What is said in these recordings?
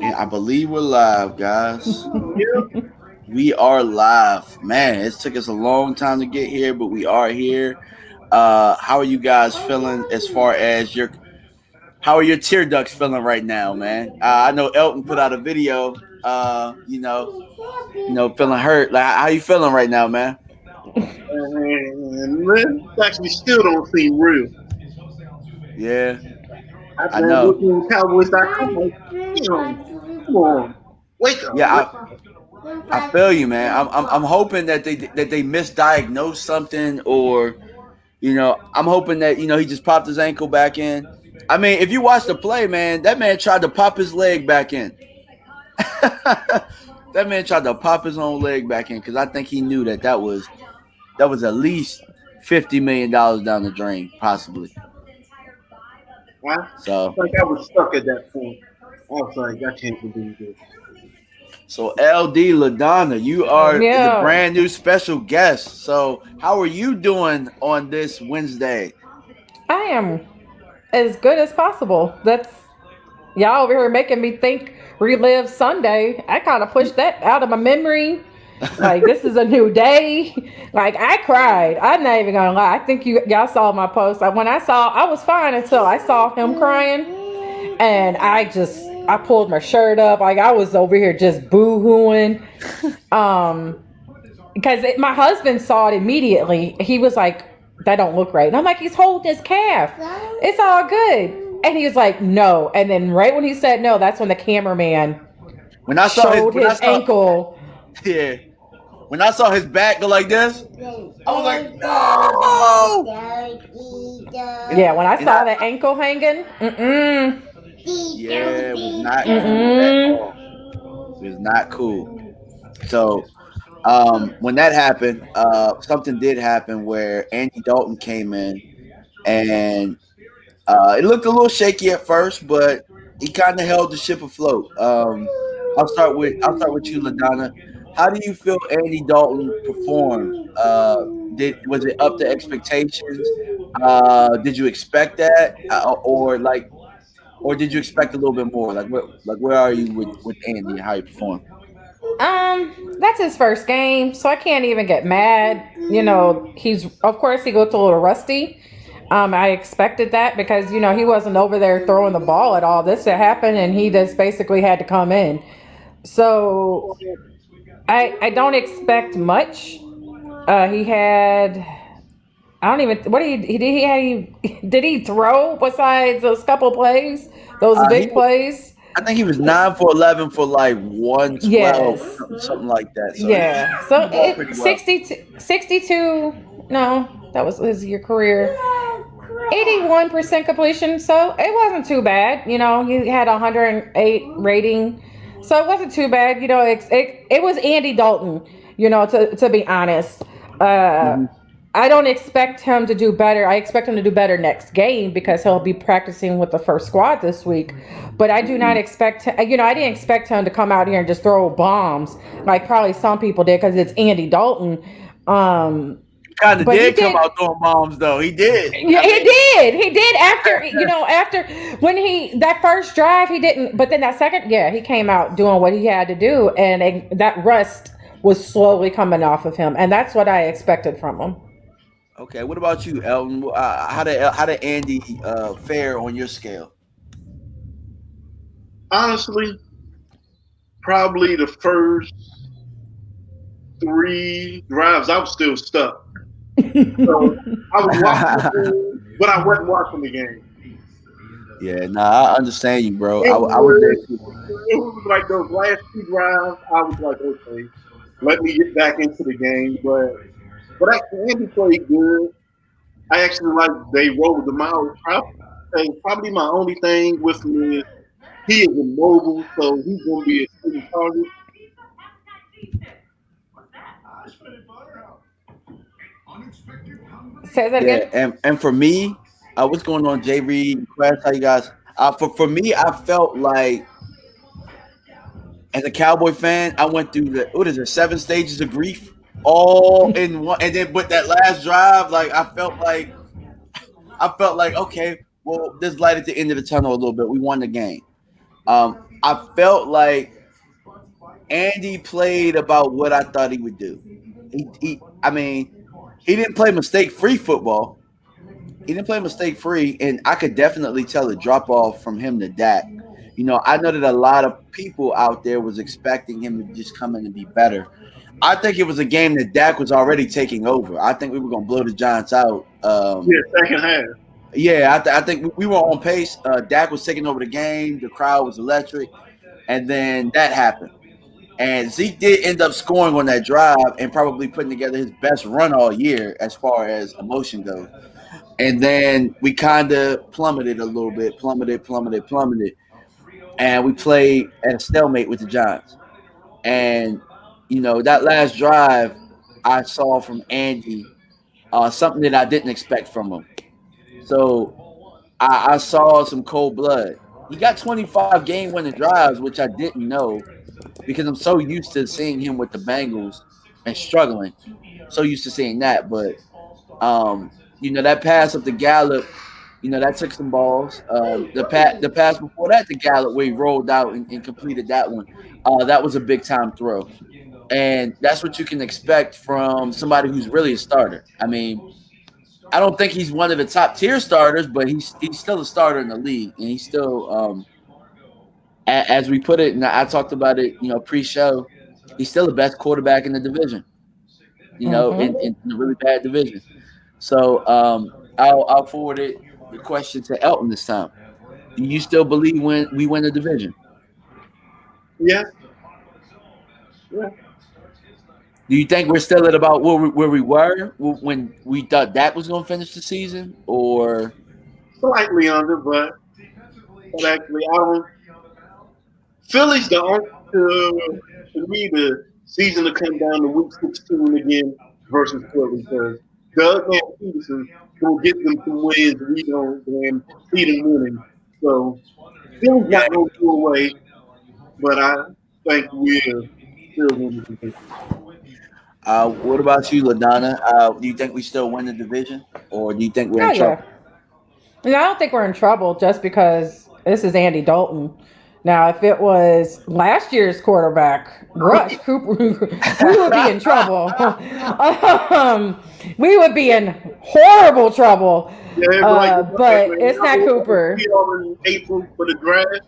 And I believe we're live, guys. We are live. Man, it took us a long time to get here, but we are here. How are you guys feeling as far as how are your tear ducts feeling right now, man? I know Elton put out a video, feeling hurt. Like, how you feeling right now, man? And this actually still don't seem real. Yeah, I've I been know. looking at Cowboys.com like, come on, wake up. Yeah, I feel you, man. I'm hoping that they misdiagnosed something, or I'm hoping that he just popped his ankle back in. I mean, if you watch the play, man, that man tried to pop his leg back in. That man tried to pop his own leg back in because I think he knew that was at least $50 million down the drain, possibly. So, Like I was stuck at that point. I was like, I can't believe this. so LD LaDonna, you are the Yeah, brand new special guest. So, how are you doing on this Wednesday? I am as good as possible. That's y'all over here making me think relive Sunday. I kind of pushed that out of my memory. Like this is a new day. Like I cried. I'm not even gonna lie. I think y'all saw my post. Like when I was fine until I saw him crying, and I pulled my shirt up. Like I was over here just boo-hooing. Because my husband saw it immediately. He was like, "That don't look right." And I'm like, "He's holding his calf. It's all good." And he was like, "No." And then right when he said no, that's when the cameraman When I saw showed his ankle. yeah, when I saw his back go like this, I was like, no. Yeah, when I saw that ankle hanging, Yeah, it was not cool at all. It was not cool. So, when that happened, something did happen where Andy Dalton came in, and it looked a little shaky at first, but he kind of held the ship afloat. I'll start with you, LaDonna. How do you feel Andy Dalton performed? Was it up to expectations? Did you expect that, or did you expect a little bit more? Where are you with Andy and how he performed? that's his first game, so I can't even get mad. He's of course he looked a little rusty. I expected that because he wasn't over there throwing the ball at all. This had happened, and he just basically had to come in. So I don't expect much. He had I don't even what did he throw besides those couple plays, those He big plays? I think he was 9 for 11 for like 112, Yes. something like that. So he Yeah. So ball pretty well. 62, no, that was his your career. 81% completion, so it wasn't too bad. He had 108 rating, so it wasn't too bad. It was Andy Dalton. To be honest, Mhm. I don't expect him to do better. I expect him to do better next game because he'll be practicing with the first squad this week. But I do not expect him. I didn't expect him to come out here and just throw bombs like probably some people did because it's Andy Dalton. Kind of But he did come did. out throwing bombs, though. He did. Yeah, I he mean, did. He did after when that first drive he didn't, but then that second, yeah, he came out doing what he had to do, and that rust was slowly coming off of him, and that's what I expected from him. okay. What about you, Elton? How did Andy fare on your scale? Honestly, probably the first 3 drives, I was still stuck. So I was watching the game, but I wasn't watching the game. Yeah, nah, I understand you, bro. It I was there was, too. it was like those last 2 drives. I was like, okay, let me get back into the game. But actually, Andy played good. I actually like they rolled them out. Probably my only thing with him is he is immobile, so he's gonna be a shooting target. Say that Yeah, again. and for me, what's going on, Jay Reed, Quest? How you guys? For me, I felt like as a Cowboy fan, I went through what is it, 7 stages of grief all in one, and then with that last drive, like I felt like, okay, well, there's light at the end of the tunnel a little bit. We won the game. I felt like Andy played about what I thought he would do. I mean, he didn't play mistake-free football. He didn't play mistake-free, and I could definitely tell a drop-off from him to Dak. I know that a lot of people out there was expecting him to just come in and be better. I think it was a game that Dak was already taking over. I think we were going to blow the Giants out. Yeah, second half. Yeah, I think we were on pace. Dak was taking over the game. The crowd was electric. And then that happened. And Zeke did end up scoring on that drive and probably putting together his best run all year as far as emotion goes. And then we kind of plummeted a little bit, plummeted. And we played at a stalemate with the Giants. And, that last drive I saw from Andy, something that I didn't expect from him. So I saw some cold blood. He got 25 game-winning drives, which I didn't know because I'm so used to seeing him with the Bengals and struggling. So used to seeing that. But, that pass up to Gallup, that took some balls. The pass before that to Gallup where he rolled out and completed that one, that was a big-time throw. And that's what you can expect from somebody who's really a starter. I mean, I don't think he's one of the top tier starters, but he's still a starter in the league, and he's still, as we put it, and I talked about it, pre-show, he's still the best quarterback in the division. In a really bad division. So I'll forward the question to Elton this time. Do you still believe when we win the division? Yeah. Yeah. Do you think we're still at about where we were when we thought Dak was going to finish the season, or Slightly under, but actually, I don't. Philly's the only to me the season to come down to week 16 again versus Philly because Doug and Peterson will get them some wins we don't and see them winning. So Philly's yeah? not going to go away, but I think we're still winning the division. What about you, LaDonna? Do you think we still win the division, or do you think we're Oh in yeah. trouble? And I don't think we're in trouble just because this is Andy Dalton. Now, if it was last year's quarterback, Rush Cooper, we would be in trouble. We would be in horrible trouble. Yeah, But it's not Cooper. We are in April for the draft.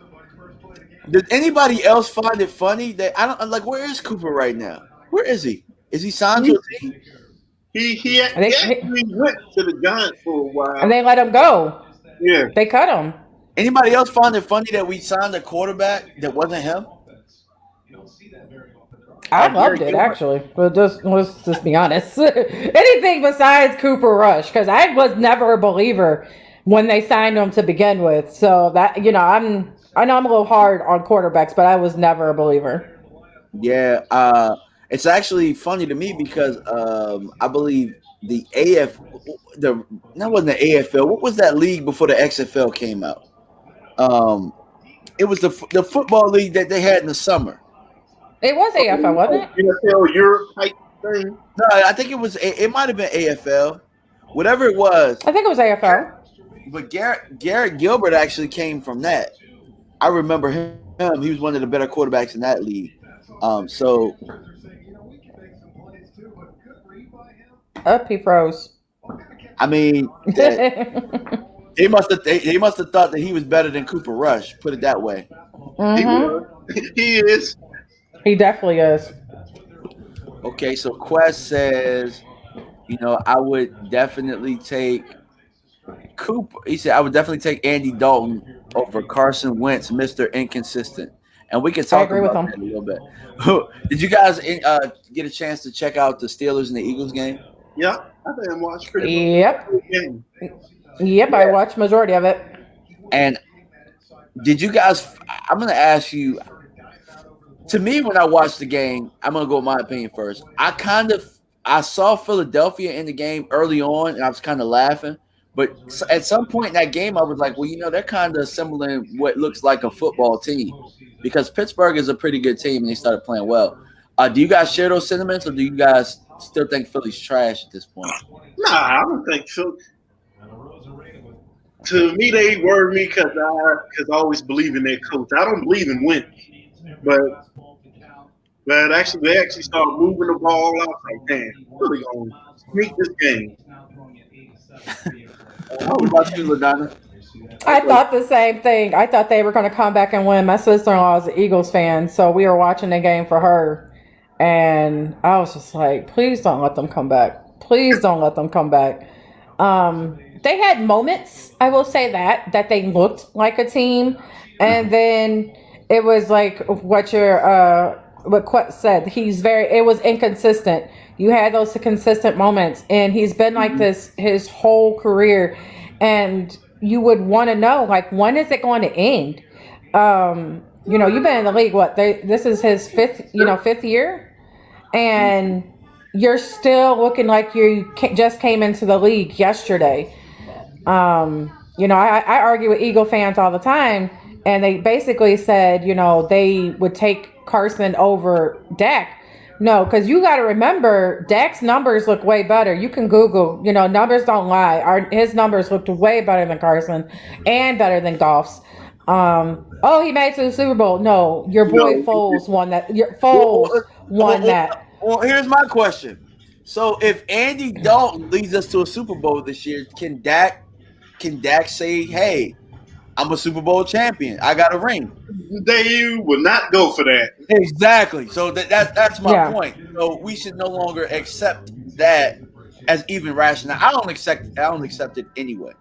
Does anybody else find it funny that I don't like? Where is Cooper right now? Where is he? Is he signed to a team? He actually went to the Giants for a while. And they let him go. Yeah. They cut him. Anybody else find it funny that we signed a quarterback that wasn't him? I loved it actually, but let's just be honest. Anything besides Cooper Rush, because I was never a believer when they signed him to begin with. So that I know I'm a little hard on quarterbacks, but I was never a believer. Yeah, it's actually funny to me because I believe the that wasn't the AFL. What was that league before the XFL came out? It was the football league that they had in the summer. It was AFL, wasn't it? NFL Europe type thing. No, I think it was. It might have been AFL, whatever it was. I think it was AFL. But Garrett Gilbert actually came from that. I remember him. He was one of the better quarterbacks in that league. So Up he froze. I mean, they must have thought that he was better than Cooper Rush. Put it that way. He is. He definitely is. Okay, so Quest says, I would definitely take Cooper. He said I would definitely take Andy Dalton over Carson Wentz, Mr. Inconsistent. And we can talk about that a little bit. Did you guys get a chance to check out the Steelers and the Eagles game? Yeah, I think I watched pretty much. Yep, I watched majority of it. And did you guys? I'm going to ask you. To me, when I watched the game, I'm going to go with my opinion first. I saw Philadelphia in the game early on, and I was kind of laughing. But at some point in that game, I was like, well, they're kind of assembling what looks like a football team because Pittsburgh is a pretty good team, and they started playing well. Do you guys share those sentiments, or do you guys still think Philly's trash at this point? Nah, I don't think so. To me, they worry me because I always believe in their coach. I don't believe in wins, but actually they actually started moving the ball. I was like, damn, really gonna sneak this game. What about you, LaDonna? I Okay. thought the same thing. I thought they were going to come back and win. My sister in law is an Eagles fan, so we were watching the game for her. And I was just like, please don't let them come back. Please don't let them come back. They had moments, I will say that they looked like a team. And Mhm. then it was like what Quet said. It was inconsistent. You had those consistent moments, and he's been like Mhm. this his whole career. And you would want to know, like, when is it going to end? You've been in the league. This is his fifth year, and you're still looking like just came into the league yesterday. I argue with Eagle fans all the time, and they basically said, they would take Carson over Dak. No, because you got to remember, Dak's numbers look way better. You can Google, numbers don't lie. His numbers looked way better than Carson and better than Goff's. Oh, he made it to the Super Bowl. No, your boy No, Foles won that. Your Well, Foles well, won well, that. well, here's my question. So if Andy Dalton leads us to a Super Bowl this year, can Dak say, "Hey, I'm a Super Bowl champion. I got a ring"? they would not go for that. Exactly. So that's my Yeah, point. So we should no longer accept that as even rational. I don't accept it anyway.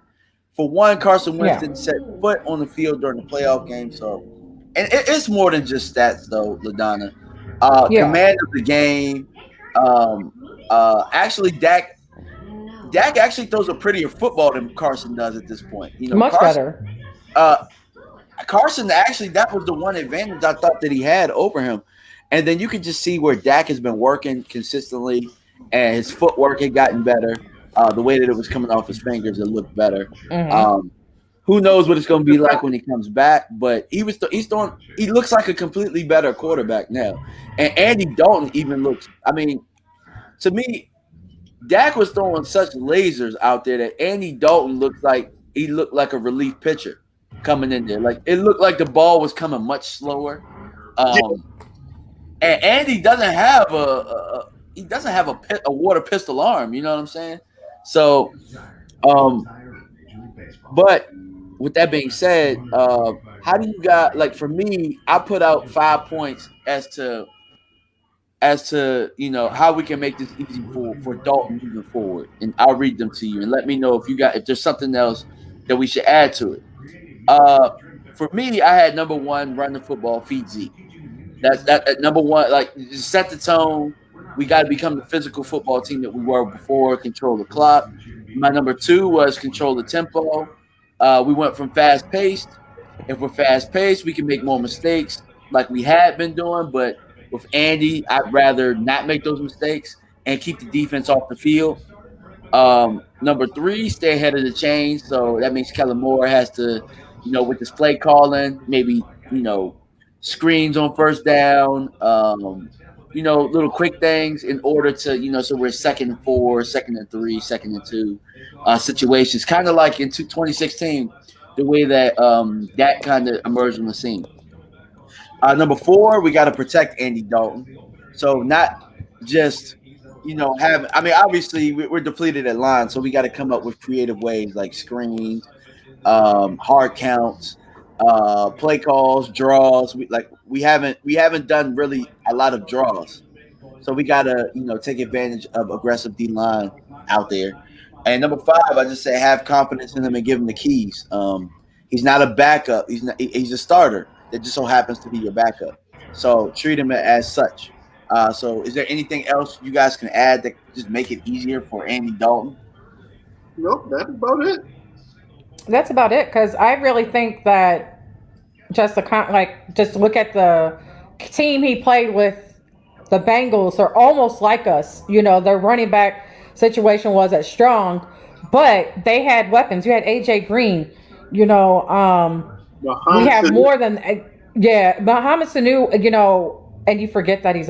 For one, Carson Wentz yeah, didn't set foot on the field during the playoff game. So, and it's more than just stats, though, LaDonna. yeah. Command of the game. Actually, Dak actually throws a prettier football than Carson does at this point. Much better. Uh, Carson actually that was the one advantage I thought that he had over him, and then you can just see where Dak has been working consistently, and his footwork had gotten better. The way that it was coming off his fingers, it looked better. Hmm. Um, who knows what it's going to be like when he comes back? But he's throwing. He looks like a completely better quarterback now, and Andy Dalton even looks. I mean, to me, Dak was throwing such lasers out there that Andy Dalton looked like a relief pitcher coming in there. Like it looked like the ball was coming much slower. Yeah, Um, and Andy doesn't have a water pistol arm. You know what I'm saying? So, um, but with that being said, how do you got like for me? I put out 5 points as to how we can make this easy for Dalton moving forward, and I'll read them to you and let me know if there's something else that we should add to it. Uh, for me, I had number one, run the football, feed Zeke. That's that at number one. Like just set the tone. We got to become the physical football team that we were before. Control the clock. My number two was control the tempo. We went from fast paced. If we're fast paced, we can make more mistakes like we had been doing. But with Andy, I'd rather not make those mistakes and keep the defense off the field. Number three, stay ahead of the chain. So that means Kellen Moore has to, with this play calling, maybe, screens on first down, little quick things in order to, so we're second and four, second and three, second and two situations. Kind of like in 2016, the way that kind of emerged on the scene. Number four, we got to protect Andy Dalton. So not just have. I mean, obviously we're depleted at line, so we got to come up with creative ways like screens, hard counts, play calls, draws. We haven't done really a lot of draws. So we gotta, take advantage of aggressive D line out there. And number five, I just say have confidence in him and give him the keys. He's not a backup. He's a starter that just so happens to be your backup. So treat him as such. So is there anything else you guys can add that just make it easier for Andy Dalton? nope, that's about it. That's about it. Because I really think that just look at the team he played with. The Bengals are almost like us. Their running back situation wasn't strong, but they had weapons. You had AJ Green. You know, we Muhammad have said, more than yeah. Muhammad Sanu. And you forget that he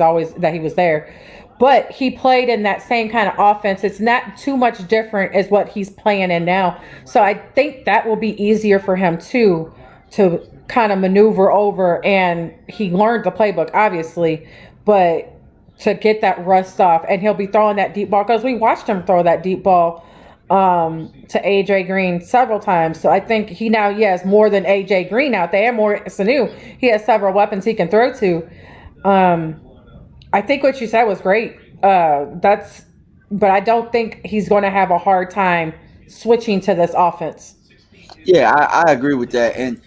was there, but he played in that same kind of offense. It's not too much different as what he's playing in now. So I think that will be easier for him too to kind of maneuver over. And he learned the playbook, obviously, but to get that rust off, and he'll be throwing that deep ball because we watched him throw that deep ball to AJ Green several times. So I think he has more than AJ Green out there, more Sanu. He has several weapons he can throw to. Um, I think what you said was great. But I don't think he's going to have a hard time switching to this offense. Yeah, I agree with that. And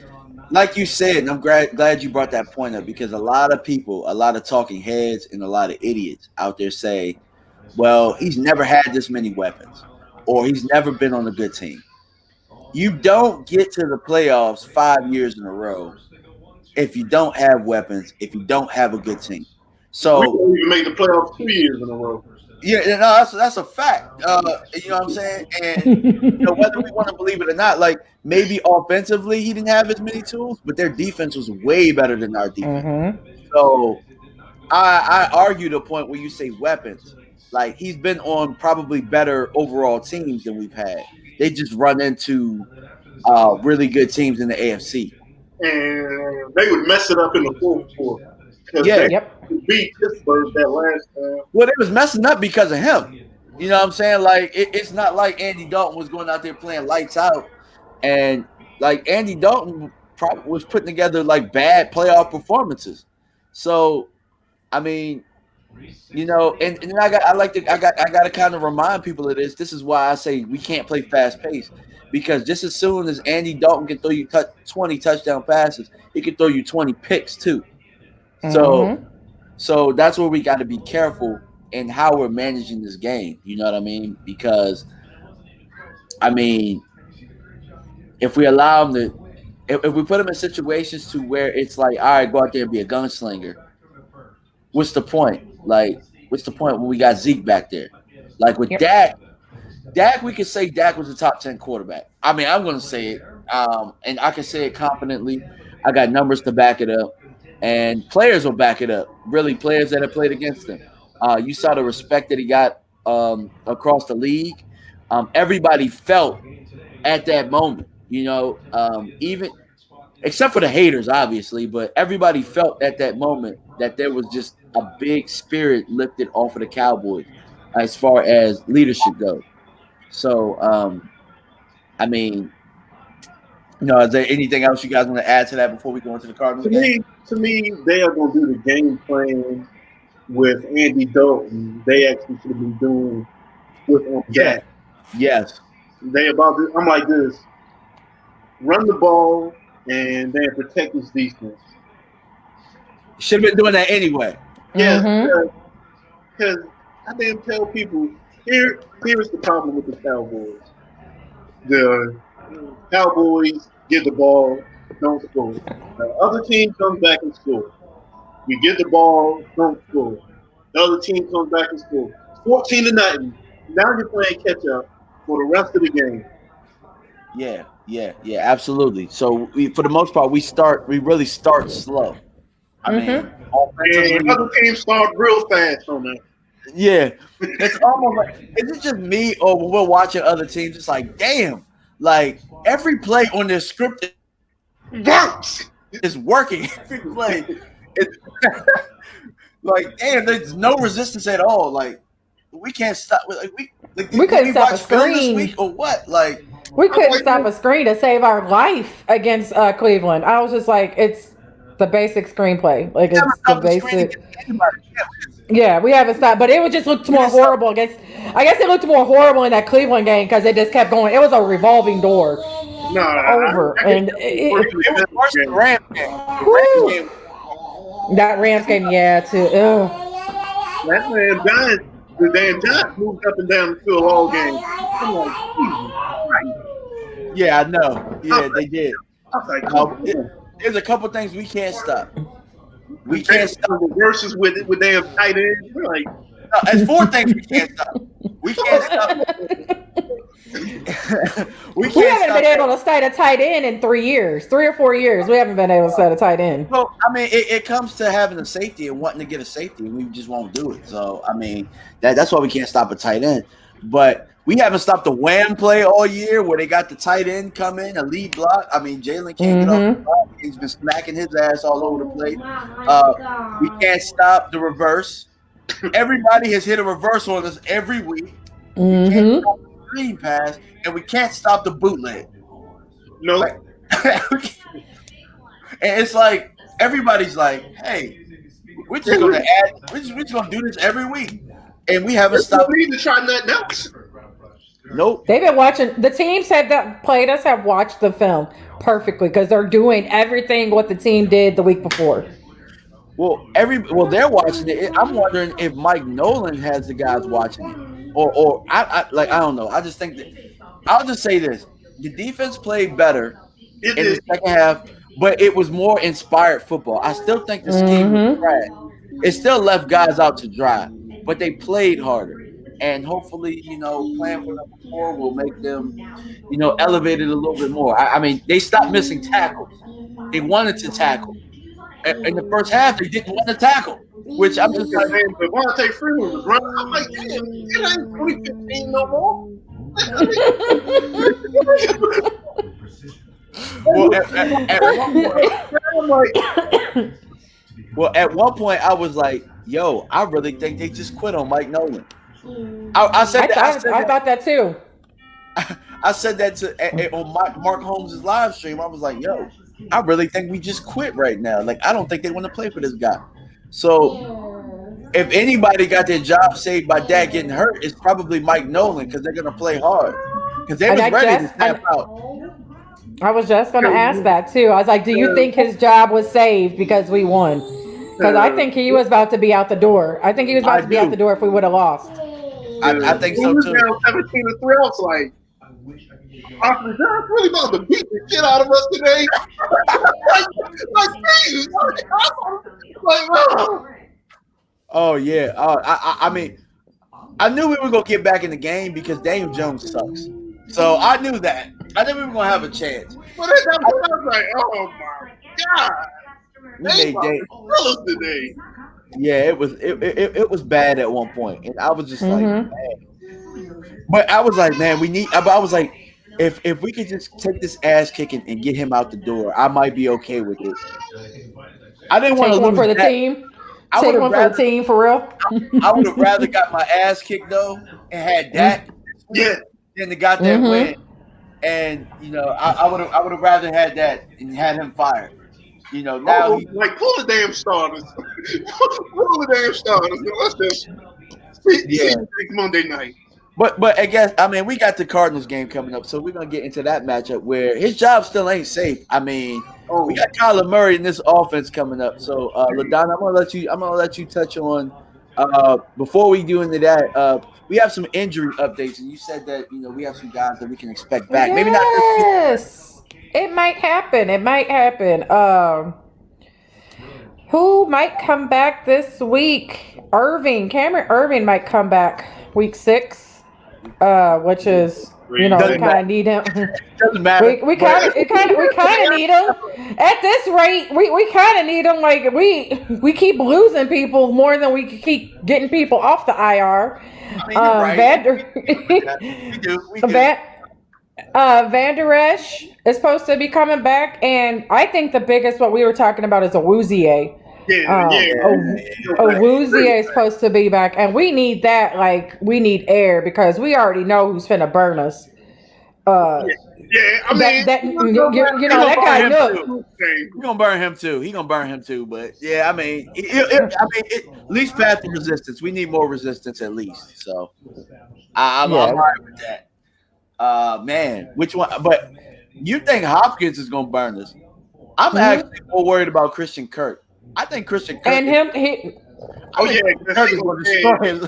like you said, and I'm glad you brought that point up because a lot of people, a lot of talking heads, and a lot of idiots out there say, well, he's never had this many weapons or he's never been on a good team. You don't get to the playoffs 5 years in a row if you don't have weapons, if you don't have a good team. We So didn't even make the playoffs 2 years in a row. yeah, no, that's a fact. You know what I'm saying? And whether we want to believe it or not, like maybe offensively he didn't have as many tools, but their defense was way better than our defense. Mm-hmm. So I argue the point where you say weapons. Like he's been on probably better overall teams than we've had. They just run into really good teams in the AFC. And they would mess it up in the fourth quarter because Yeah. they Yep. beat Pittsburgh that last time. Well, it was messing up because of him. You know what I'm saying? Like it's not like Andy Dalton was going out there playing lights out, and like Andy Dalton probably was putting together like bad playoff performances. So, I mean, and I got to kind of remind people of this. This is why I say we can't play fast pace because just as soon as Andy Dalton can throw you 20 touchdown passes, he can throw you 20 picks too. So. Mm-hmm. So that's where we got to be careful in how we're managing this game. You know what I mean? Because, I mean, if we allow them to, if we put them in situations to where it's like, all right, go out there and be a gunslinger, what's the point? Like, what's the point when we got Zeke back there? Like with Yep. Dak, we could say Dak was a top 10 quarterback. I mean, I'm going to say it, and I can say it confidently. I got numbers to back it up. And players will back it up. Really, players that have played against him. You saw the respect that he got across the league. Everybody felt at that moment, even except for the haters, obviously, but everybody felt at that moment that there was just a big spirit lifted off of the Cowboys as far as leadership goes. So, I mean, is there anything else you guys want to add to that before we go into the Cardinals game? To me, they are going to do the game plan with Andy Dalton. They actually should be doing with Dak. Yes. They about to, I'm like this: run the ball and then protect his defense. Should have been doing that anyway. Yeah, Mm-hmm. because I didn't tell people here's the problem with the Cowboys. The Cowboys get the ball, don't score. The other team comes back and score. We get the ball, don't score. The other team comes back and score. 14-0. Now you're playing catch up for the rest of the game. Yeah, absolutely. So for the most part, we really start slow. I mean, and other teams start real fast on that. Yeah, it's almost like, is it just me or when we're watching other teams? It's like, damn, like every play on their script works. Is working. Every play, it's like, damn, there's no resistance at all. Like we can't stop. We couldn't stop a screen this week or what? Like we couldn't stop a screen to save our life against Cleveland. I was just like, it's the basic screenplay. Like it's the basic. Yeah, we haven't stopped, but it would just look more horrible against. I guess it looked more horrible in that Cleveland game because it just kept going. It was a revolving door. Over and it was worse than the Rams game. That Rams game, yeah, too. That man the damn Giants moved up and down the field all game. I'm like, yeah, I know. Yeah, they did. I was like, there's a couple things we can't stop. We can't stop the verses with damn tight ends. We're like, there's 4 things we can't stop. We can't stop. we We can't haven't stop been able that. to start a tight end in 3 years, 3 or 4 years. We haven't been able to start a tight end. Well, I mean, it comes to having a safety and wanting to get a safety, and we just won't do it. So, I mean, that's why we can't stop a tight end. But we haven't stopped the wham play all year where they got the tight end come in, a lead block. I mean, Jalen can't get off the Mm-hmm. block. He's been smacking his ass all over the place. Uh, we can't stop the reverse. Everybody has hit a reverse on us every week. We can't Mm-hmm. stop the screen pass, and we can't stop the bootleg. No. Like, and it's like everybody's like, "Hey, we're just gonna add. We're just gonna do this every week," and we haven't There's no stopped. need to try nothing else. Nope. They've been watching. The teams that played us have watched the film perfectly because they're doing everything what the team did the week before. Well, they're watching it. I'm wondering if Mike Nolan has the guys watching it, or I don't know. I just think that I'll just say this: the defense played better It in the is. second half, but it was more inspired football. I still think the scheme was Mm-hmm. trash. It still left guys out to dry, but they played harder. And hopefully, playing for number 4 will make them, elevate it a little bit more. I mean, they stopped missing tackles. They wanted to tackle. In the first half, they didn't want to tackle, which I'm just Yeah, like, man, Devontae Freeman was running. I'm like, damn, it ain't 2015 no more. well, at one point, I'm like, at one point, I was like, yo, I really think they just quit on Mike Nolan. I said that. I thought that too. I said that on Mark Holmes' live stream. I was like, yo, I really think we just quit right now. Like, I don't think they want to play for this guy. So, if anybody got their job saved by Dak getting hurt, it's probably Mike Nolan because they're going to play hard. Because they And was I ready to just, snap out. I was just going to ask that too. I was like, do you think his job was saved because we won? Because I think he was about to be out the door. I think he was about to be out the door if we would have lost. I think so we was too. down 17 to 3. I was like, Austin John's really about to beat the shit out of us today. like, geez. Like, oh. Oh yeah. I mean, I knew we were gonna get back in the game because Daniel Jones sucks. So I knew that. I knew we were gonna have a chance. But at that point, I was like, oh my god, We they made about Dan- to kill us today. Yeah, it was bad at one point, and I was just like, Mhm. man. But I was like, man, I was like, if we could just take this ass kicking and get him out the door, I might be okay with it. I didn't want to Take one lose for the that. team. I Take would have one for the rather, team for real. I would have rather got my ass kicked though and had Dak Yeah, than to got that Mhm. win. And I would have rather had that and had him fired. Now he like pull the damn starters. Pull the damn starters. Let's just see Yeah. next Monday night. But I guess we got the Cardinals game coming up, so we're gonna get into that matchup where his job still ain't safe. I mean, Oh, we got Kyler Murray in this offense coming up. So LaDonna, I'm gonna let you touch on before we do into that. We have some injury updates, and you said that we have some guys that we can expect back. Maybe not this week. Yes, it might happen. It might happen. Who might come back this week? Cameron Irving might come back week 6, which is we Doesn't kind of need him. Doesn't matter. We kind of need him. At this rate, we kind of need him. Like we keep losing people more than we keep getting people off the IR. You're right. We do. Van Der Esch is supposed to be coming back, and I think the biggest what we were talking about is Awuzie. Awuzie is supposed to be back, and we need that. Like we need air because we already know who's finna burn us. Yeah, I mean, that guy look. He's gonna burn him too. He's gonna burn him too. But yeah, at least path to resistance. We need more resistance at least. So I'm all right with that. Man, which one? But you think Hopkins is gonna burn us? I'm actually more worried about Christian Kirk. I think Christian Kirk And him, Kirk is gonna destroy him.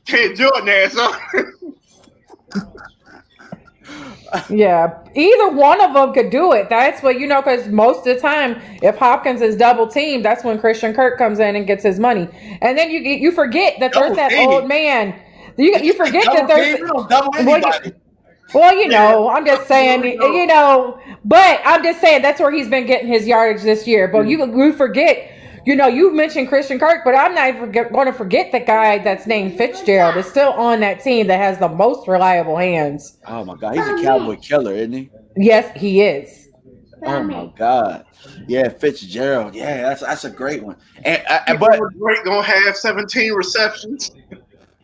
Can't Jordan ass up. yeah, either one of them could do it. That's what because most of the time, if Hopkins is double teamed, that's when Christian Kirk comes in and gets his money. And then you forget that there's that old man. You forget that there's we don't double anybody. Well, Yeah, I'm just saying, but I'm just saying that's where he's been getting his yardage this year. But you forget, you mentioned Christian Kirk, but I'm not even going to forget the guy that's named Fitzgerald is still on that team that has the most reliable hands. Oh my God, he's a Cowboy killer, isn't he? Yes, he is. Oh my God, yeah, Fitzgerald. Yeah, that's a great one. And but Drake gonna have 17 receptions.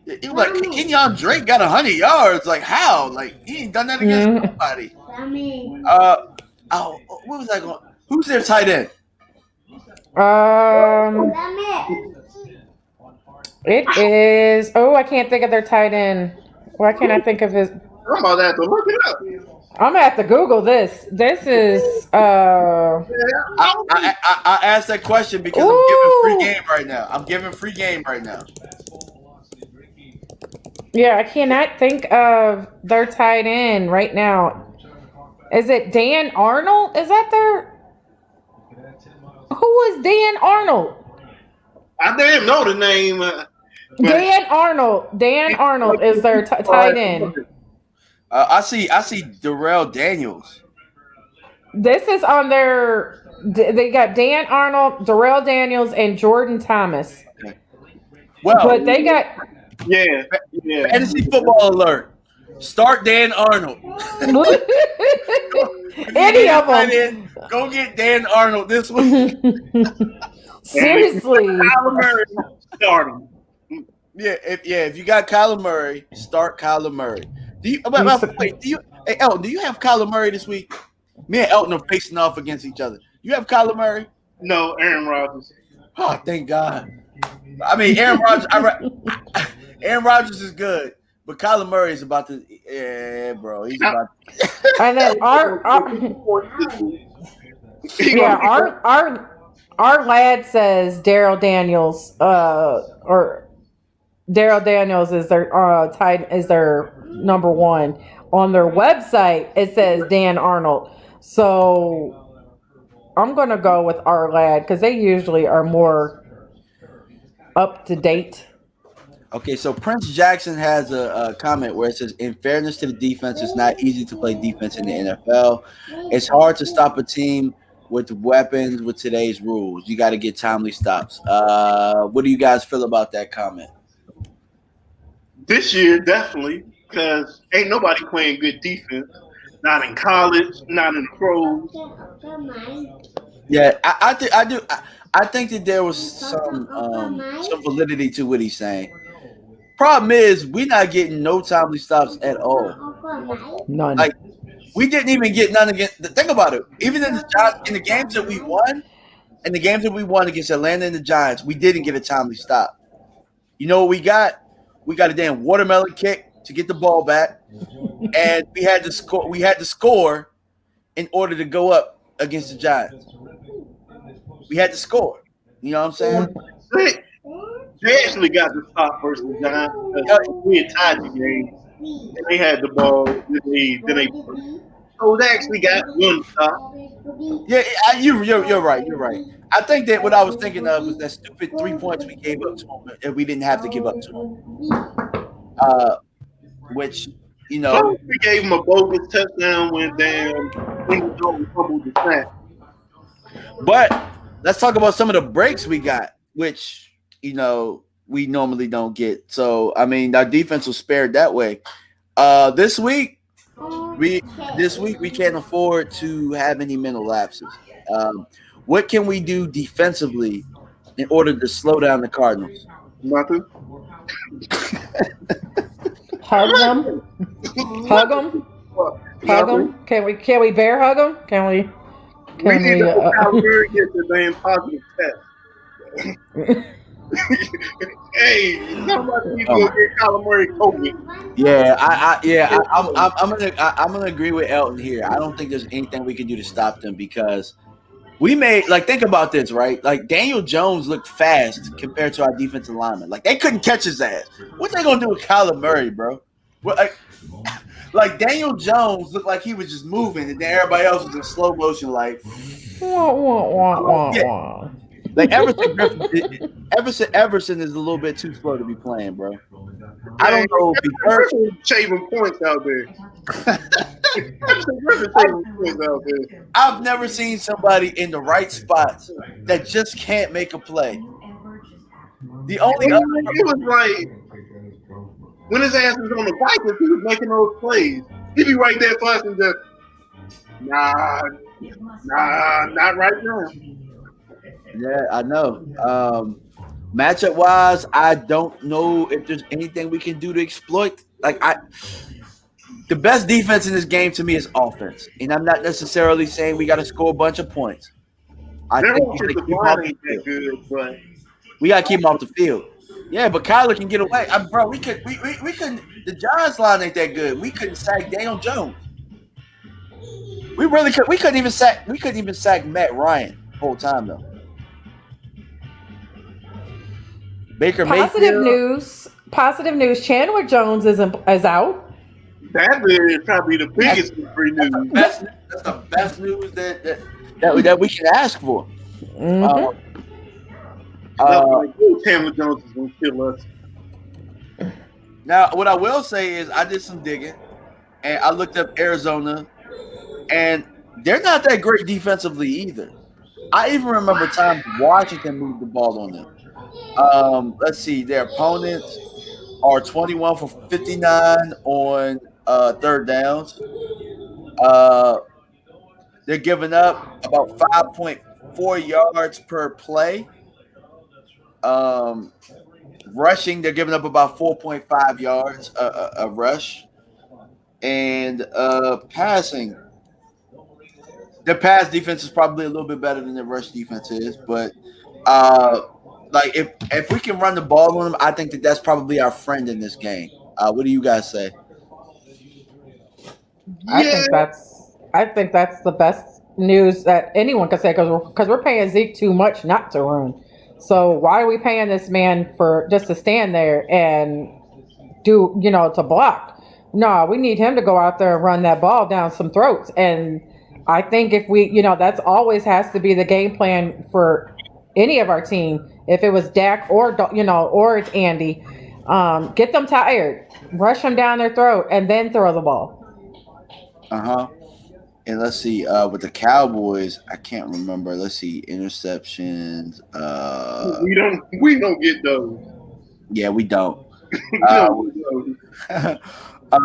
it was like Kenyon Drake got 100 yards. Like how? Like he ain't done that against Mhm. nobody. Uh, what was I going? Who's their tight end? Um, it is. Oh, I can't think of their tight end. Why can't I think of his? I'm about to have to look it up. I'm gonna have to Google this. This is Yeah, I asked that question because I'm giving free Ooh. game right now. I'm giving free game right now. Yeah, I cannot think of their tight end right now. Is it Dan Arnold? Is that their? Who is Dan Arnold? I damn know the name, but Dan Arnold. Dan Arnold is their tight end. I see Darrell Daniels. This is on their. They got Dan Arnold, Darrell Daniels, and Jordan Thomas. Okay. Well, But they got yeah, yeah. fantasy football alert. Start Dan Arnold. any of them. Go get Dan Arnold this week. Seriously. Kyler Murray starting. If you got Kyler Murray, start Kyler Murray. Hey Elton, do you have Kyler Murray this week? Me and Elton are facing off against each other. You have Kyler Murray? No, Aaron Rodgers. Oh, thank God. I mean, Aaron Rodgers. Aaron Rodgers is good, but Kyler Murray is about to. Yeah, bro, he's about. And then our lad says Daryl Daniels, or Daryl Daniels is their number one. On their website, it says Dan Arnold. So I'm gonna go with our lad because they usually are more up to date. Okay, so Prince Jackson has a comment where it says, "In fairness to the defense, it's not easy to play defense in the NFL. It's hard to stop a team with weapons with today's rules. You got to get timely stops." What do you guys feel about that comment? This year, definitely, because ain't nobody playing good defense. Not in college, not in the pros. Yeah, I do. I think that there was some validity to what he's saying. Problem is, we're not getting no timely stops at all. None. Like we didn't even get none against. Think about it. Even in the games that we won, and the games that we won against Atlanta and the Giants, we didn't get a timely stop. You know what we got? We got a damn watermelon kick to get the ball back, and we had to score. We had to score in order to go up against the Giants. We had to score. You know what I'm saying? They actually got the stop versus the Giants because we had tied the game. And they had the ball. So they actually got one stop. Yeah, you're right. You're right. I think that what I was thinking of was that stupid 3 points we gave up to them, and we didn't have to give up to them. Which So we gave them a bogus touchdown when damn Jones fumbled the snap. But let's talk about some of the breaks we got, which we normally don't get. So I mean, our defense was spared that way. This week we can't afford to have any mental lapses. What can we do defensively in order to slow down the Cardinals? Nothing. Hug them. Hug them. Hug them. Can we bear hug them? Can we? We need to hope Calvary gets the damn positive test. Hey, somebody needs to go get Kyler Murray COVID. Yeah, I'm gonna agree with Elton here. I don't think there's anything we can do to stop them because we made think about this, right? Like Daniel Jones looked fast compared to our defensive linemen. Like they couldn't catch his ass. What they gonna do with Kyler Murray, bro? Like Daniel Jones looked like he was just moving, and then everybody else was in slow motion, like. Wah, wah, wah, wah, wah. Like Everson is a little bit too slow to be playing, bro. I Man, don't know if he's hurt. Griffin shaving points out there. Griffin shaving points out there. I've never seen somebody in the right spots that just can't make a play. The only other It was like when his ass was on the Vikings, he was making those plays. He'd be right there for us and just nah, not right now. Yeah, I know. Matchup wise, I don't know if there's anything we can do to exploit. The best defense in this game to me is offense, and I'm not necessarily saying we got to score a bunch of points. I Their think we got to offensive keep line off the ain't that field. good, but We got to keep him off the field. Yeah, but Kyler can get away. Bro, we couldn't. The Giants line ain't that good. We couldn't sack Daniel Jones. We really could. We couldn't even sack Matt Ryan the whole time though. Baker Positive Mayfield. Positive news. Chandler Jones is out. that is probably the biggest free news. That's the best news that we can ask for. Mhm. Chandler Jones is gonna kill us. Now, what I will say is I did some digging, and I looked up Arizona, and they're not that great defensively either. I even remember times Washington moved the ball on them. Let's see, their opponents are 21 for 59 on third downs. They're giving up about 5.4 yards per play. Rushing, they're giving up about 4.5 yards a rush. And passing, their pass defense is probably a little bit better than their rush defense is. But like if we can run the ball on them, I think that's probably our friend in this game. What do you guys say? I think that's the best news that anyone can say because we're paying Zeke too much not to run. So why are we paying this man for just to stand there and do to block? No, we need him to go out there and run that ball down some throats. And I think if we that's always has to be the game plan for any of our team. If it was Dak or or it's Andy, get them tired, rush them down their throat, and then throw the ball. And let's see, with the Cowboys, I can't remember. Let's see, interceptions. We don't get those. Yeah, we don't. We don't get those.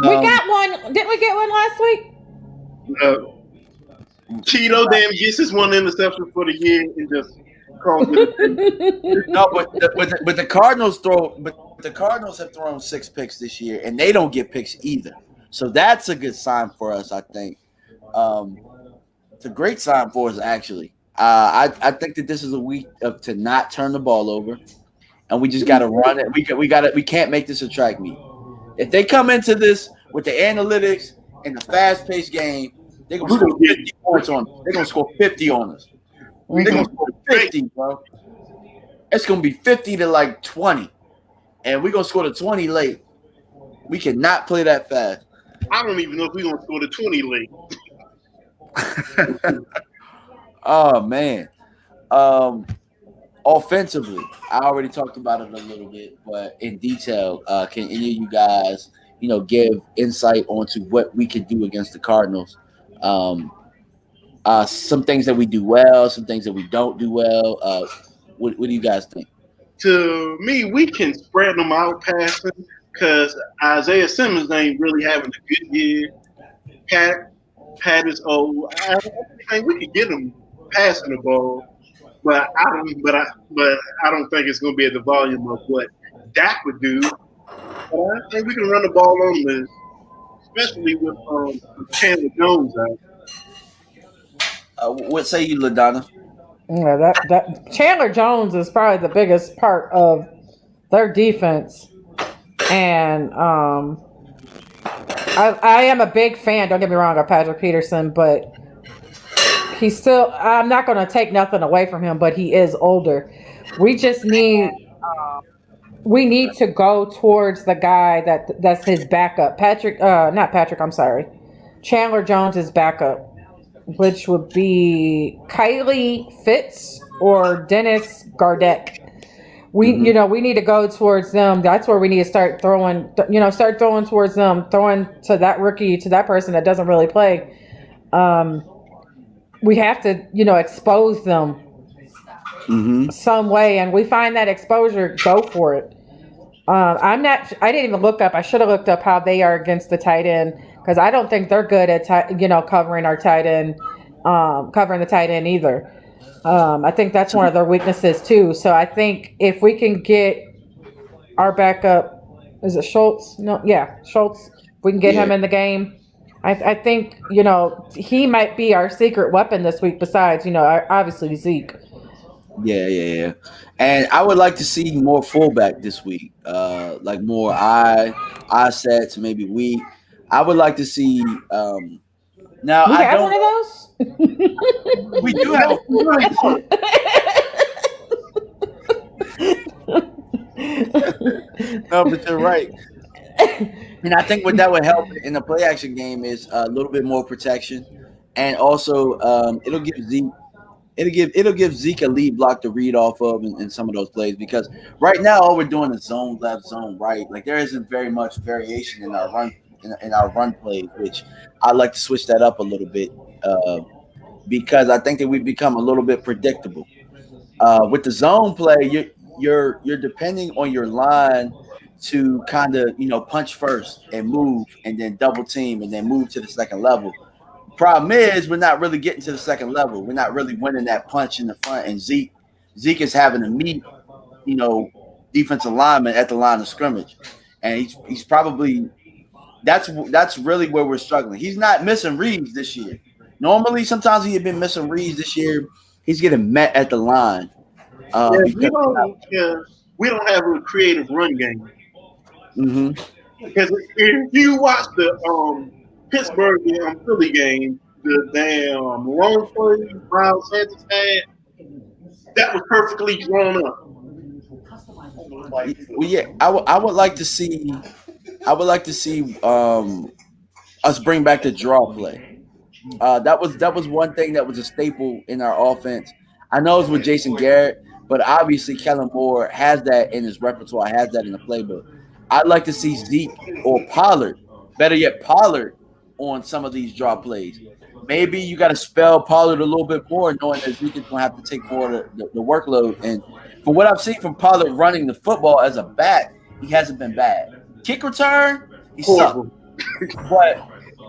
We got one. Didn't we get one last week? Cheeto damn gets his one interception for the year and just calls it. No, but the Cardinals have thrown 6 picks this year, and they don't get picks either. So that's a good sign for us, I think. It's a great sign for us, actually. I think that this is a week to not turn the ball over, and we just got to run it. We can't make this a track meet. If they come into this with the analytics and the fast-paced game, they're gonna score 50 points on us. They're gonna score 50 on us. They're gonna score 50, bro. It's gonna be 50 to like 20, and we're gonna score the 20 late. We cannot play that fast. I don't even know if we're gonna score the 20 late. Oh man. Offensively, I already talked about it a little bit, but in detail, can any of you guys, give insight onto what we can do against the Cardinals? Some things that we do well, some things that we don't do well. What do you guys think? To me, we can spread them out passing because Isaiah Simmons ain't really having a good year. Pat is old. I think we could get him passing the ball, but I don't think it's going to be at the volume of what Dak would do. But I think we can run the ball on this, especially with Chandler Jones out. What say you, LaDonna? Yeah, that Chandler Jones is probably the biggest part of their defense, and I am a big fan. Don't get me wrong, of Patrick Peterson, but he's still. I'm not going to take nothing away from him, but he is older. We just need. We need to go towards the guy that's his backup. Not Patrick. I'm sorry. Chandler Jones is backup. which would be Kylie Fitz or Dennis Gardeck. We need to go towards them. That's where we need to start throwing. Start throwing towards them, throwing to that rookie, to that person that doesn't really play. Um, we have to, expose them Mm-hmm. some way, and we find that exposure. Go for it. I'm not. I didn't even look up. I should have looked up how they are against the tight end because I don't think they're good at covering our tight end, covering the tight end either. I think that's one of their weaknesses too. So I think if we can get our backup, is it Schultz? No, yeah, Schultz. If we can get Yeah. him in the game, I think he might be our secret weapon this week. Besides, obviously Zeke. Yeah, yeah, yeah. And I would like to see more fullback this week. Like more eye sets, maybe weak. I would like to see. Now We I have one don't. of those. We do have a No, we really fullback. don't. No, but you're right. And I think what that would help in the play action game is a little bit more protection, and also it'll give Zeke a lead block to read off of in some of those plays because right now all we're doing is zone left, zone right. Like there isn't very much variation in our run plays, which I'd like to switch that up a little bit because I think that we've become a little bit predictable. With the zone play, you're depending on your line to kind of punch first and move and then double team and then move to the second level. Problem is, we're not really getting to the second level. We're not really winning that punch in the front. And Zeke is having to meet, you know, defensive lineman at the line of scrimmage, and he's probably that's really where we're struggling. He's not missing reads this year. Normally, sometimes he had been missing reads this year. He's getting met at the line Yeah, we because don't. Yeah, we don't have a creative run game. hmm Because if you watch the Pittsburgh Philly game, the damn long play Miles Sanders had, that was perfectly drawn up. well, yeah, I would like to see us bring back the draw play. That was one thing that was a staple in our offense. I know it's with Jason Garrett, but obviously Kellen Moore has that in his repertoire, has that in the playbook. I'd like to see Zeke or Pollard, better yet Pollard, on some of these draw plays. Maybe you got to spell Pollard a little bit more, knowing that Zeke is going to have to take more of the workload. And from what I've seen from Pollard running the football as a back, he hasn't been bad. Kick return, he sucked. Horrible.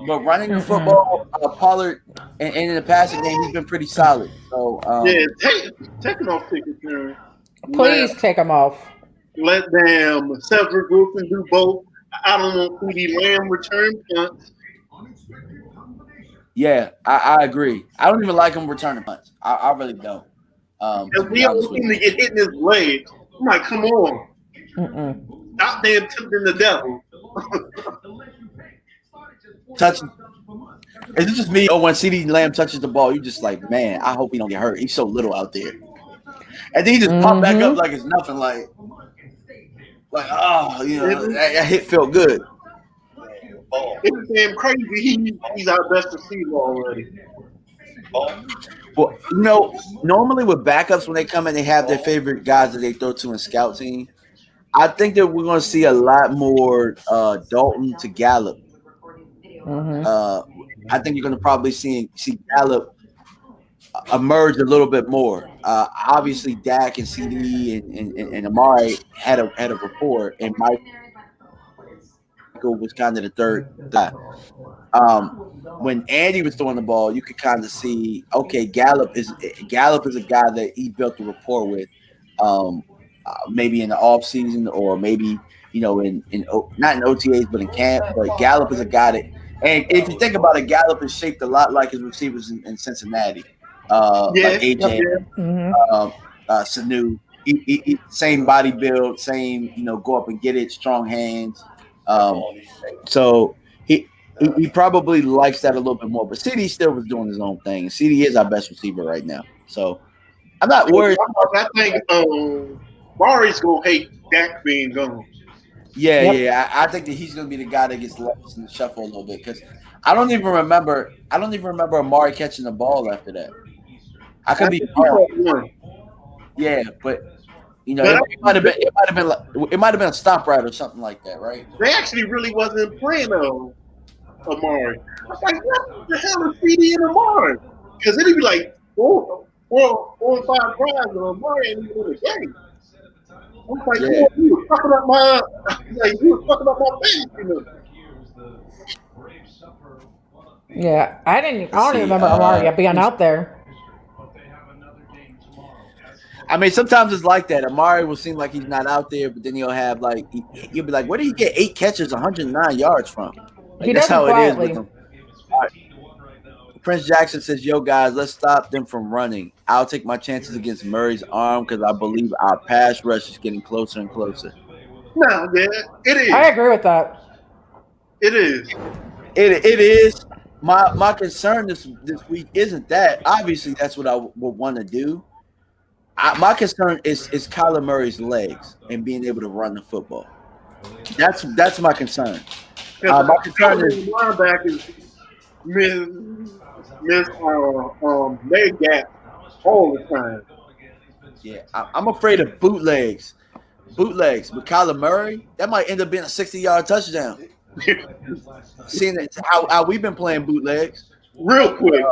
But running the Mm-mm. football, Pollard, and in the passing game, he's been pretty solid. So Yeah, taking off ticket turn. Let Please take them off. let them Cedric Wilson do both. I don't want CD Lamb return punts. yeah, I agree. I don't even like him returning punts. I really don't. To Because be we honest always with seem you. to get hit in his legs. I'm like, come on, Mm-mm. out there tempting the devil. Touch. Is it just me? Or when CD Lamb touches the ball, you just like, man, I hope he don't get hurt. He's so little out there. And then he just pop back up Mm-hmm. like it's nothing. Like oh, It's, that hit felt good. it's damn crazy. He's our best receiver already. Well, normally with backups when they come in, they have their favorite guys that they throw to in scout team. I think that we're going to see a lot more Dalton to Gallup. Mm-hmm. Uh, I think you're going to probably see Gallup emerge a little bit more. Obviously, Dak and CD and Amari had a rapport, and Michael was kind of the third guy. When Andy was throwing the ball, you could kind of see, okay, Gallup is a guy that he built a rapport with, maybe in the off season or maybe not in OTAs but in camp. But Gallup is a guy that, and if you think about it, Gallup is shaped a lot like his receivers in Cincinnati, like Yeah, Yep. AJ, yeah. Mm-hmm. Sanu. Same body build, same go up and get it, strong hands. So he probably likes that a little bit more. But CD still was doing his own thing. CD is our best receiver right now. So I'm not worried. I think Mari's gonna hate Dak being gone. Yeah, Yep. yeah. I think that he's going to be the guy that gets lost in the shuffle a little bit because I don't even remember. I don't even remember Amari catching the ball after that. I I could be think he wrong. caught one. Yeah, but But it might have been. It might have been. It might have been a stop route or something like that, right? they actually really wasn't playing Amari. I was like, what the hell is CD and Amari? Because it'd be like four or five drives and Amari ain't even in the game. I was like, Yeah. man, you were fucking up my like you were fucking up my fantasy numbers. Yeah, I didn't. Let's I don't even see. remember Amaria being out there. I mean, sometimes it's like that. Amari will seem like he's not out there, but then he'll have like he'll be like, "Where did he get 8 catches, 109 yards from?" He Like that's does it how it is with quietly. him. All right. Prince Jackson says, "Yo, guys, let's stop them from running. I'll take my chances against Murray's arm because I believe our pass rush is getting closer and closer." No, yeah, it I is. agree with that. It is. It is. My concern this week isn't that. Obviously, that's what I would want to do. My concern is Kyler Murray's legs and being able to run the football. That's my concern. Because My concern our is linebackers miss miss leg gap all the time. yeah. I'm afraid of bootlegs. Bootlegs with Kyler Murray. That might end up being a 60-yard touchdown. Seeing how we've been playing bootlegs. Real quick.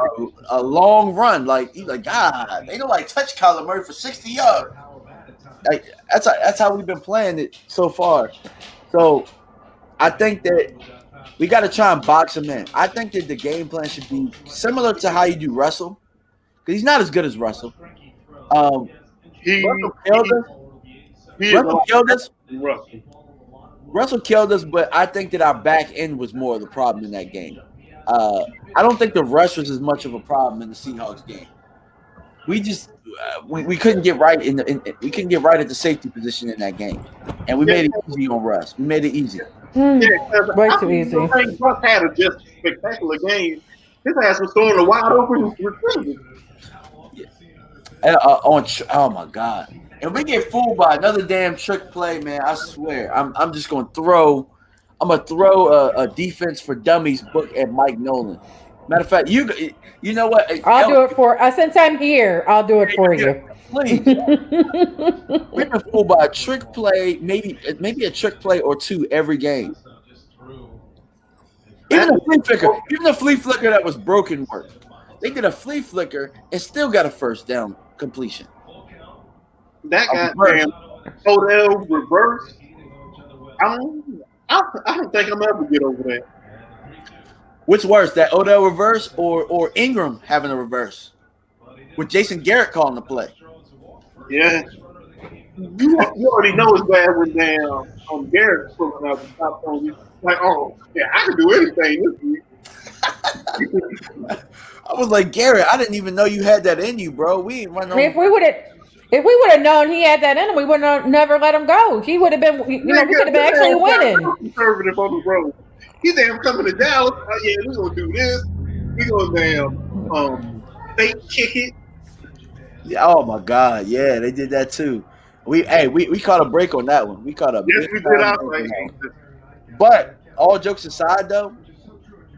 A long run, like you like God, they don't like touch Kyler Murray for 60 yards. Like that's how we've been playing it so far. So I think that we got to try and box him in. I think that the game plan should be similar to how you do Russell, because he's not as good as Russell. He Russell killed us. he is Russell killed us. rough. Russell killed us, but I think that our back end was more of the problem in that game. I don't think the rush was as much of a problem in the Seahawks game. We just we couldn't get right we couldn't get right at the safety position in that game, and we Yeah, made it easy on Russ. We made it easy. yeah, Way I too think easy. Russ had a just spectacular game. His ass was throwing a wide open receiver. Oh my God! If we get fooled by another damn trick play, man, I swear I'm just gonna throw. I'm gonna throw a defense for dummies book at Mike Nolan. Matter of fact, you know what? I'll do it for. Since I'm here, I'll do it for you. Please. We've been fooled by a trick play, maybe a trick play or two every game. Even the flea flicker that was broken worked. They did a flea flicker and still got a first down completion. That goddamn Odell reverse. I don't think I'm ever get over that. Which worse, that Odell reverse or Ingram having a reverse with Jason Garrett calling the play? Yeah. You already know it's bad when damn Garrett's pulling out the top on you. Like, oh, yeah, I can do anything this week. I was like, Garrett, I didn't even know you had that in you, bro. We ain't run no. If we would have known he had that in him, we would have never let him go. He would have been, we could have been actually winning. Conservative on the road. He damn coming to Dallas. Oh, yeah, we gonna do this. We gonna damn fake kick it. Yeah, oh my God, yeah, they did that too. We caught a break on that one. We caught a Yes, big we time did. I break was on like, that one. But all jokes aside, though,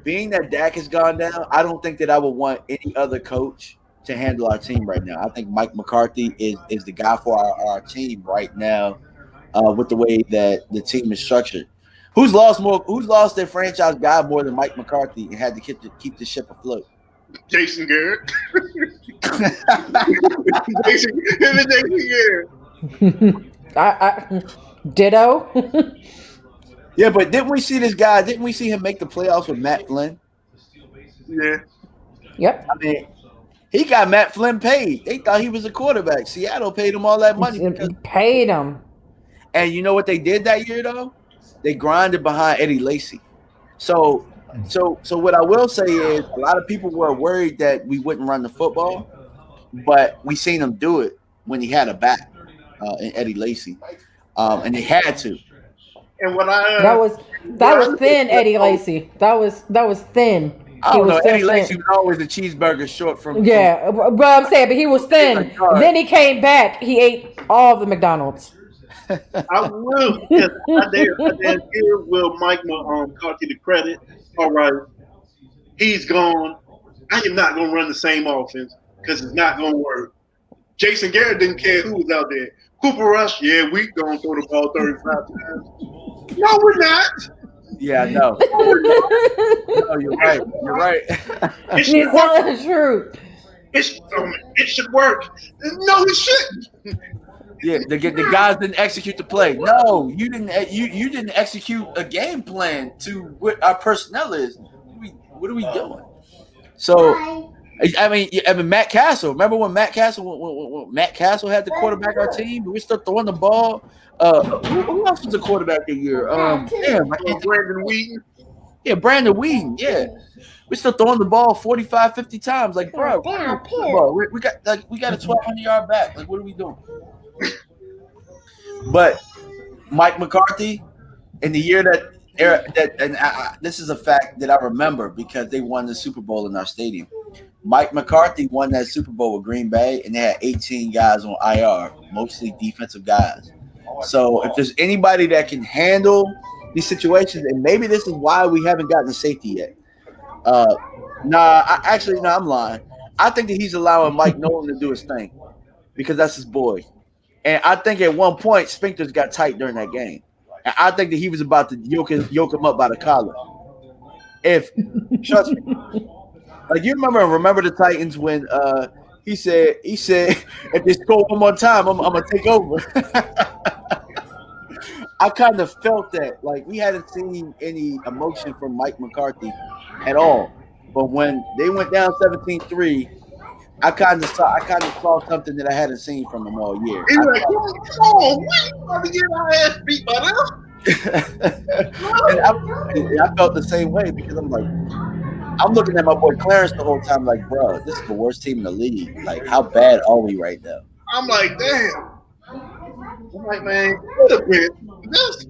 being that Dak has gone down, I don't think that I would want any other coach to handle our team right now. I think Mike McCarthy is the guy for our team right now, with the way that the team is structured. Who's lost their franchise guy more than Mike McCarthy and had to keep the ship afloat? Jason Garrett. Jason Garrett. Ditto. Yeah, but didn't we see this guy? Didn't we see him make the playoffs with Matt Flynn? Yeah. Yep. I mean, he got Matt Flynn paid. They thought he was a quarterback. Seattle paid him all that money. Paid him. And you know what they did that year, though? They grinded behind Eddie Lacy. So what I will say is a lot of people were worried that we wouldn't run the football, but we seen him do it when he had a back in Eddie Lacy, and they had to. And what that was thin, Eddie Lacy. That was thin. I don't know. Eddie Lacy was always a cheeseburger short from. Yeah, but I'm saying, but he was thin. Then he came back. He ate all of the McDonald's. I will. Yes, I dare give Will Mike McCarthy the credit. All right, He's gone. I am not going to run the same offense because it's not going to work. Jason Garrett didn't care who was out there. Cooper Rush, yeah, we going to throw the ball 35 times. No, we're not. Yeah, no. No, you're right. You're right. It He's should work. telling the truth. It should work. No, it shouldn't. Yeah, the guys didn't execute the play. No, you didn't. You didn't execute a game plan to what our personnel is. What are we doing? So, I mean, Matt Castle. Remember when Matt Castle when Matt Castle had to quarterback our team? We start throwing the ball. Who else was the quarterback that year? Brandon Wheaton. Yeah, Brandon Wheaton. Yeah, we still throwing the ball 45, 50 times. Like, bro, we got a 1,200-yard back. Like, what are we doing? But Mike McCarthy, in the year this is a fact that I remember because they won the Super Bowl in our stadium. Mike McCarthy won that Super Bowl with Green Bay, and they had 18 guys on IR, mostly defensive guys. So if there's anybody that can handle these situations, and maybe this is why we haven't gotten a safety yet. I'm lying. I think that he's allowing Mike Nolan to do his thing because that's his boy. And I think at one point, sphincters got tight during that game. And I think that he was about to yoke him up by the collar. Trust me. Like, you remember the Titans when he said, if they score one more time, I'm going to take over. I kind of felt that. Like, we hadn't seen any emotion from Mike McCarthy at all. But when they went down 17-3, I kind of saw something that I hadn't seen from him all year. He's like, "Oh, we about to get our ass beat by them." And I felt the same way because I'm like, I'm looking at my boy Clarence the whole time, like, bro, this is the worst team in the league. Like, how bad are we right now? I'm like, damn. I'm like, man, could have been this.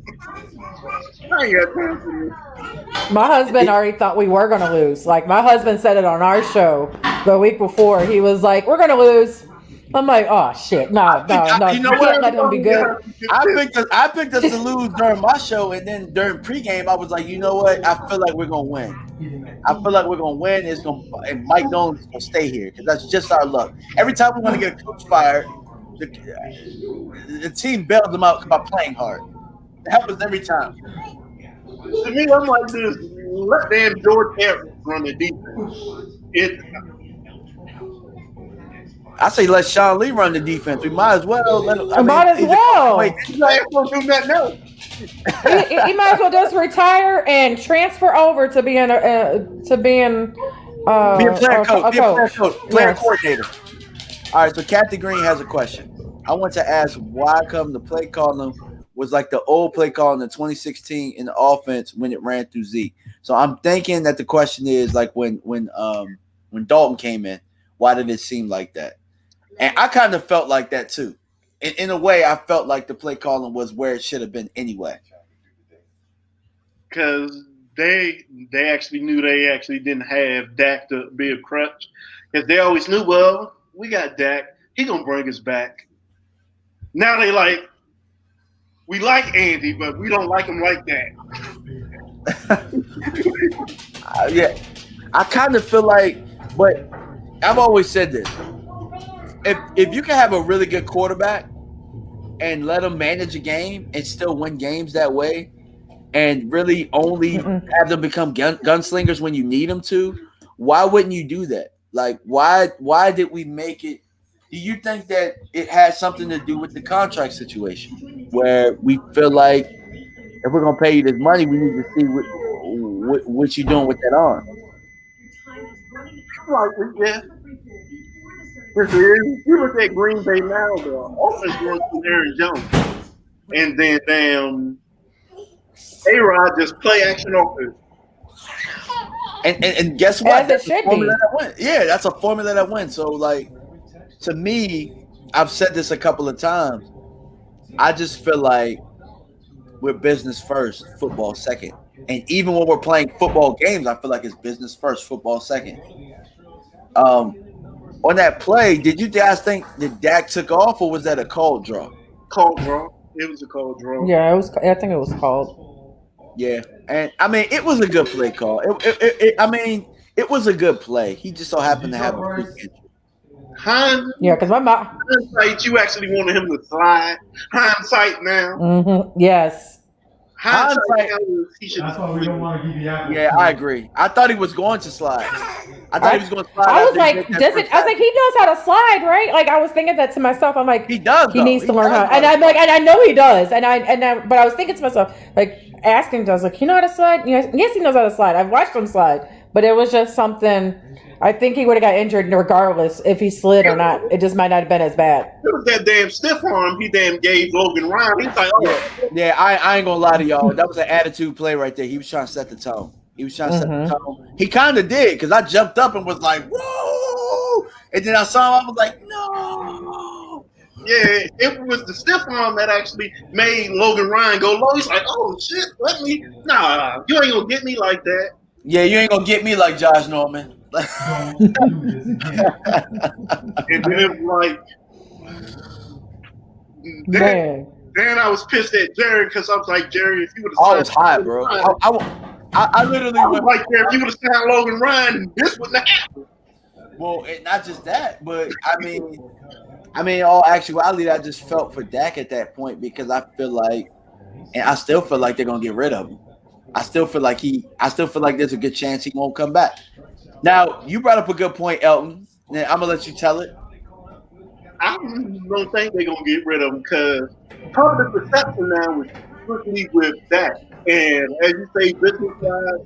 I ain't got time for this. My husband already thought we were going to lose. Like, my husband said it on our show the week before. He was like, we're going to lose. I'm like, oh, shit. No. You know what? Let him be good. I picked us to lose during my show, and then during pregame, I was like, you know what? I feel like we're going to win. I feel like we're going to win. And Mike Nolan's going to stay here because that's just our luck. Every time we want to get a coach fired, the team bails them out by playing hard. It happens every time. To me, I'm like this. Let damn George Harris run the defense. I say let Sean Lee run the defense. We might as well. Might as well. Wait, he's not going to do nothing else. He might as well just retire and transfer over to being player coach, player Yes. coordinator. All right, so Captain Green has a question. I want to ask why come the play calling was like the old play calling in 2016 in the offense when it ran through Zeke. So I'm thinking that the question is like when Dalton came in, why did it seem like that? And I kind of felt like that too. In a way, I felt like the play calling was where it should have been anyway. Because they actually knew they actually didn't have Dak to be a crutch. Because they always knew, well, we got Dak. He going to bring us back. Now they like, we like Andy, but we don't like him like that. Yeah. I kind of feel like, but I've always said this. If you can have a really good quarterback and let them manage a game and still win games that way and really only have them become gunslingers when you need them to, why wouldn't you do that? Like, why did we make it? Do you think that it has something to do with the contract situation where we feel like if we're going to pay you this money, we need to see what you're doing with that arm? Yeah. If you look at Green Bay now, the offense runs through Aaron Jones. And then A-Rod just play action offense. And guess what? That's a formula that wins. Yeah, that's a formula that wins. So, like, to me, I've said this a couple of times. I just feel like we're business first, football second. And even when we're playing football games, I feel like it's business first, football second. On that play, did you guys think that Dak took off, or was that a called draw? Called draw. It was a called draw. Yeah, it was. I think it was called. Yeah, and I mean, it was a good play call. I mean, It was a good play. He just so happened to have a freak injury. Yeah, because my mom. Hindsight, you actually wanted him to slide. Hindsight now. Yes. Hindsight Hindsight. now is he should. That's why we don't want to give you apples. Yeah, I agree. I thought he was going to slide. I thought he was going to slide. I was after he like, did that does first it? I was like, tackle. he knows how to slide, right? Like, I was thinking that to myself. I'm like, He does. he though. needs to He learn does how. And know I'm like, and I know he does. And but I was thinking to myself, like, asking, does like, you know how to slide? Yes, he knows how to slide. I've watched him slide, but it was just something. I think he would have got injured regardless if he slid or not. It just might not have been as bad. It was that damn stiff arm he damn gave Logan Ryan. He's like, oh. Yeah, I ain't gonna lie to y'all. That was an attitude play right there. He was trying to set the tone. He kind of did because I jumped up and was like, whoa! And then I saw him. I was like, no. Yeah, it was the stiff arm that actually made Logan Ryan go low. He's like, oh shit, nah, you ain't gonna get me like that. Yeah, you ain't gonna get me like Josh Norman. Don't do this again. And then it was like, then I was pissed at Jerry because I was like, Jerry, if you would have, I was hot, bro. I literally was like, Jerry, if you would have signed Logan Ryan, this wouldn't have happened. Well, not just that, but I mean, in all actuality, I just felt for Dak at that point because I feel like, and I still feel like they're gonna get rid of him. I still feel like there's a good chance he won't come back. Now, you brought up a good point, Elton. And I'm gonna let you tell it. I don't think they're gonna get rid of him because part of the perception now is strictly with that. And as you say, business guys,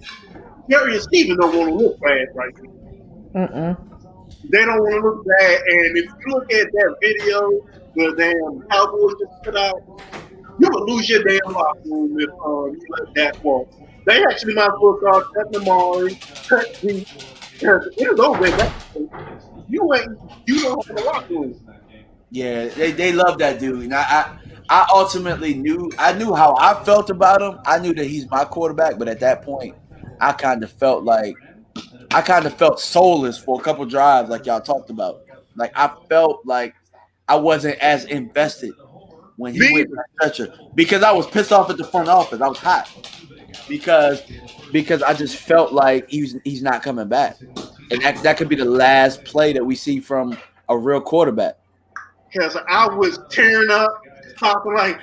Jerry and Steven don't want to look bad right now. They don't want to look bad. And if you look at that video the damn Cowboys just put out, you would lose your damn locker room if you let that walk. They actually might as well start cutting them all, cut deep. It was over there. You don't have a locker room. Yeah, they love that dude. And I ultimately knew how I felt about him. I knew that he's my quarterback, but at that point, I kind of felt soulless for a couple drives, like y'all talked about. Like I felt like I wasn't as invested when he went to that stretcher because I was pissed off at the front office. I was hot because I just felt like he's not coming back, and that could be the last play that we see from a real quarterback. Because I was tearing up, talking like,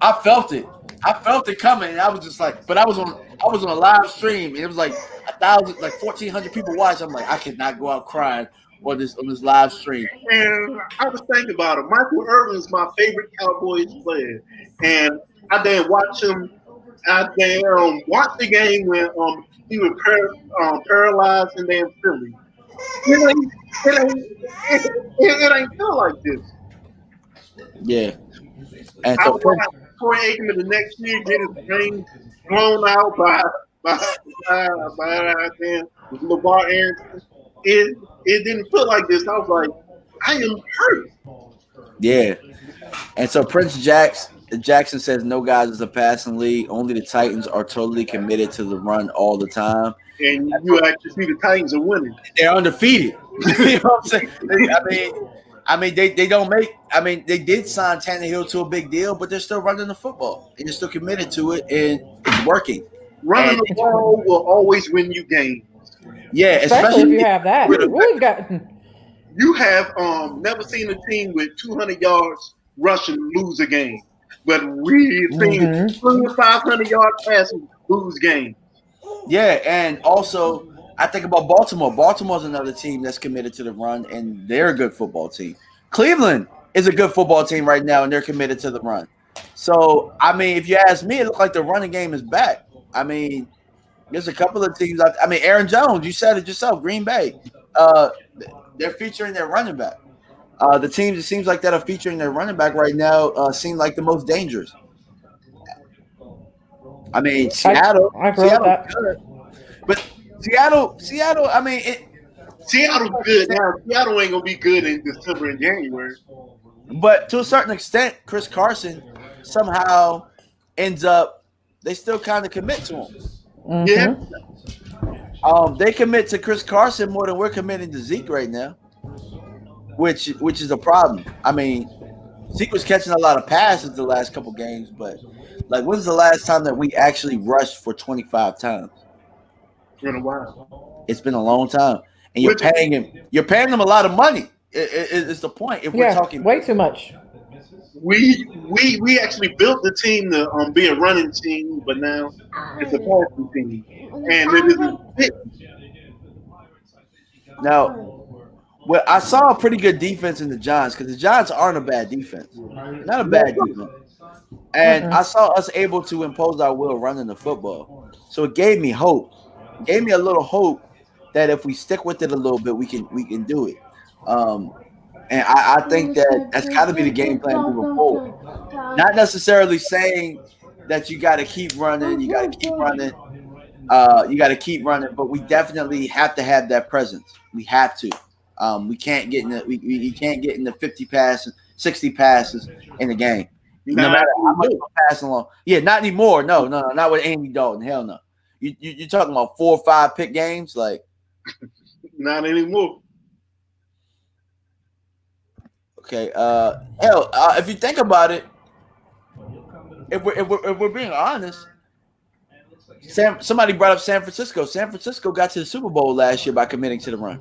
I felt it. I felt it coming, and I was just like, but I was on a live stream, and it was like 1,400 people watching. I'm like, I cannot go out crying on this live stream. And I was thinking about it. Michael Irvin is my favorite Cowboys player, and I didn't watch him. I didn't watch the game when he was paralyzed in damn Philly. It ain't feel like this. Yeah. And I so watched Troy Aikman the next year get his brain blown out by LeVar Arrington. It didn't feel like this. I was like, I am hurt. yeah. And so Prince Jackson says no guys is a passing league. Only the Titans are totally committed to the run all the time. And you actually see the Titans are winning. They're undefeated. You know what I'm saying? They don't make. I mean, they did sign Tannehill to a big deal, but they're still running the football and they're still committed to it, and it's working. Running the ball will always win you games. Yeah, especially if you have that. We've got. You have never seen a team with 200 yards rushing lose a game, but we've seen 500 yard passing lose games. Yeah, and also I think about Baltimore. Baltimore's another team that's committed to the run, and they're a good football team. Cleveland is a good football team right now, and they're committed to the run. So, I mean, if you ask me, it looks like the running game is back. I mean, there's a couple of teams. I mean, Aaron Jones, you said it yourself, Green Bay. They're featuring their running back. The teams, it seems like that are featuring their running back right now seem like the most dangerous. I mean, Seattle. Seattle's good. But Seattle. I mean, Seattle's good now. Seattle ain't gonna be good in December and January. But to a certain extent, Chris Carson somehow ends up. They still kind of commit to him. Yeah. They commit to Chris Carson more than we're committing to Zeke right now, which is a problem. I mean, Zeke was catching a lot of passes the last couple games, but Like, when's the last time that we actually rushed for 25 times? It's been a while. It's been a long time, and you're Which paying him. You're paying them a lot of money. It's the point. If we're Yeah, talking, way too much. we actually built the team to be a running team, but now it's a passing team, and it isn't fit. now, well, I saw a pretty good defense in the Giants because the Giants aren't a bad defense. They're not a bad defense. And I saw us able to impose our will running the football. So it gave me hope. It gave me a little hope that if we stick with it a little bit, we can do it. Um, and I think that's got to be the game plan moving forward. Not necessarily saying that you got to keep running, you got to keep running, you got to keep running, but we definitely have to have that presence. We have to. We can't get in the we can't get in the 50 passes, 60 passes in the game. No matter how much we're passing along. Yeah, not anymore. No, not with Andy Dalton. Hell no. You're talking about 4 or 5 pick games, like Not anymore. okay. Hell, if you think about it, if we're being honest, somebody brought up San Francisco. San Francisco got to the Super Bowl last year by committing to the run.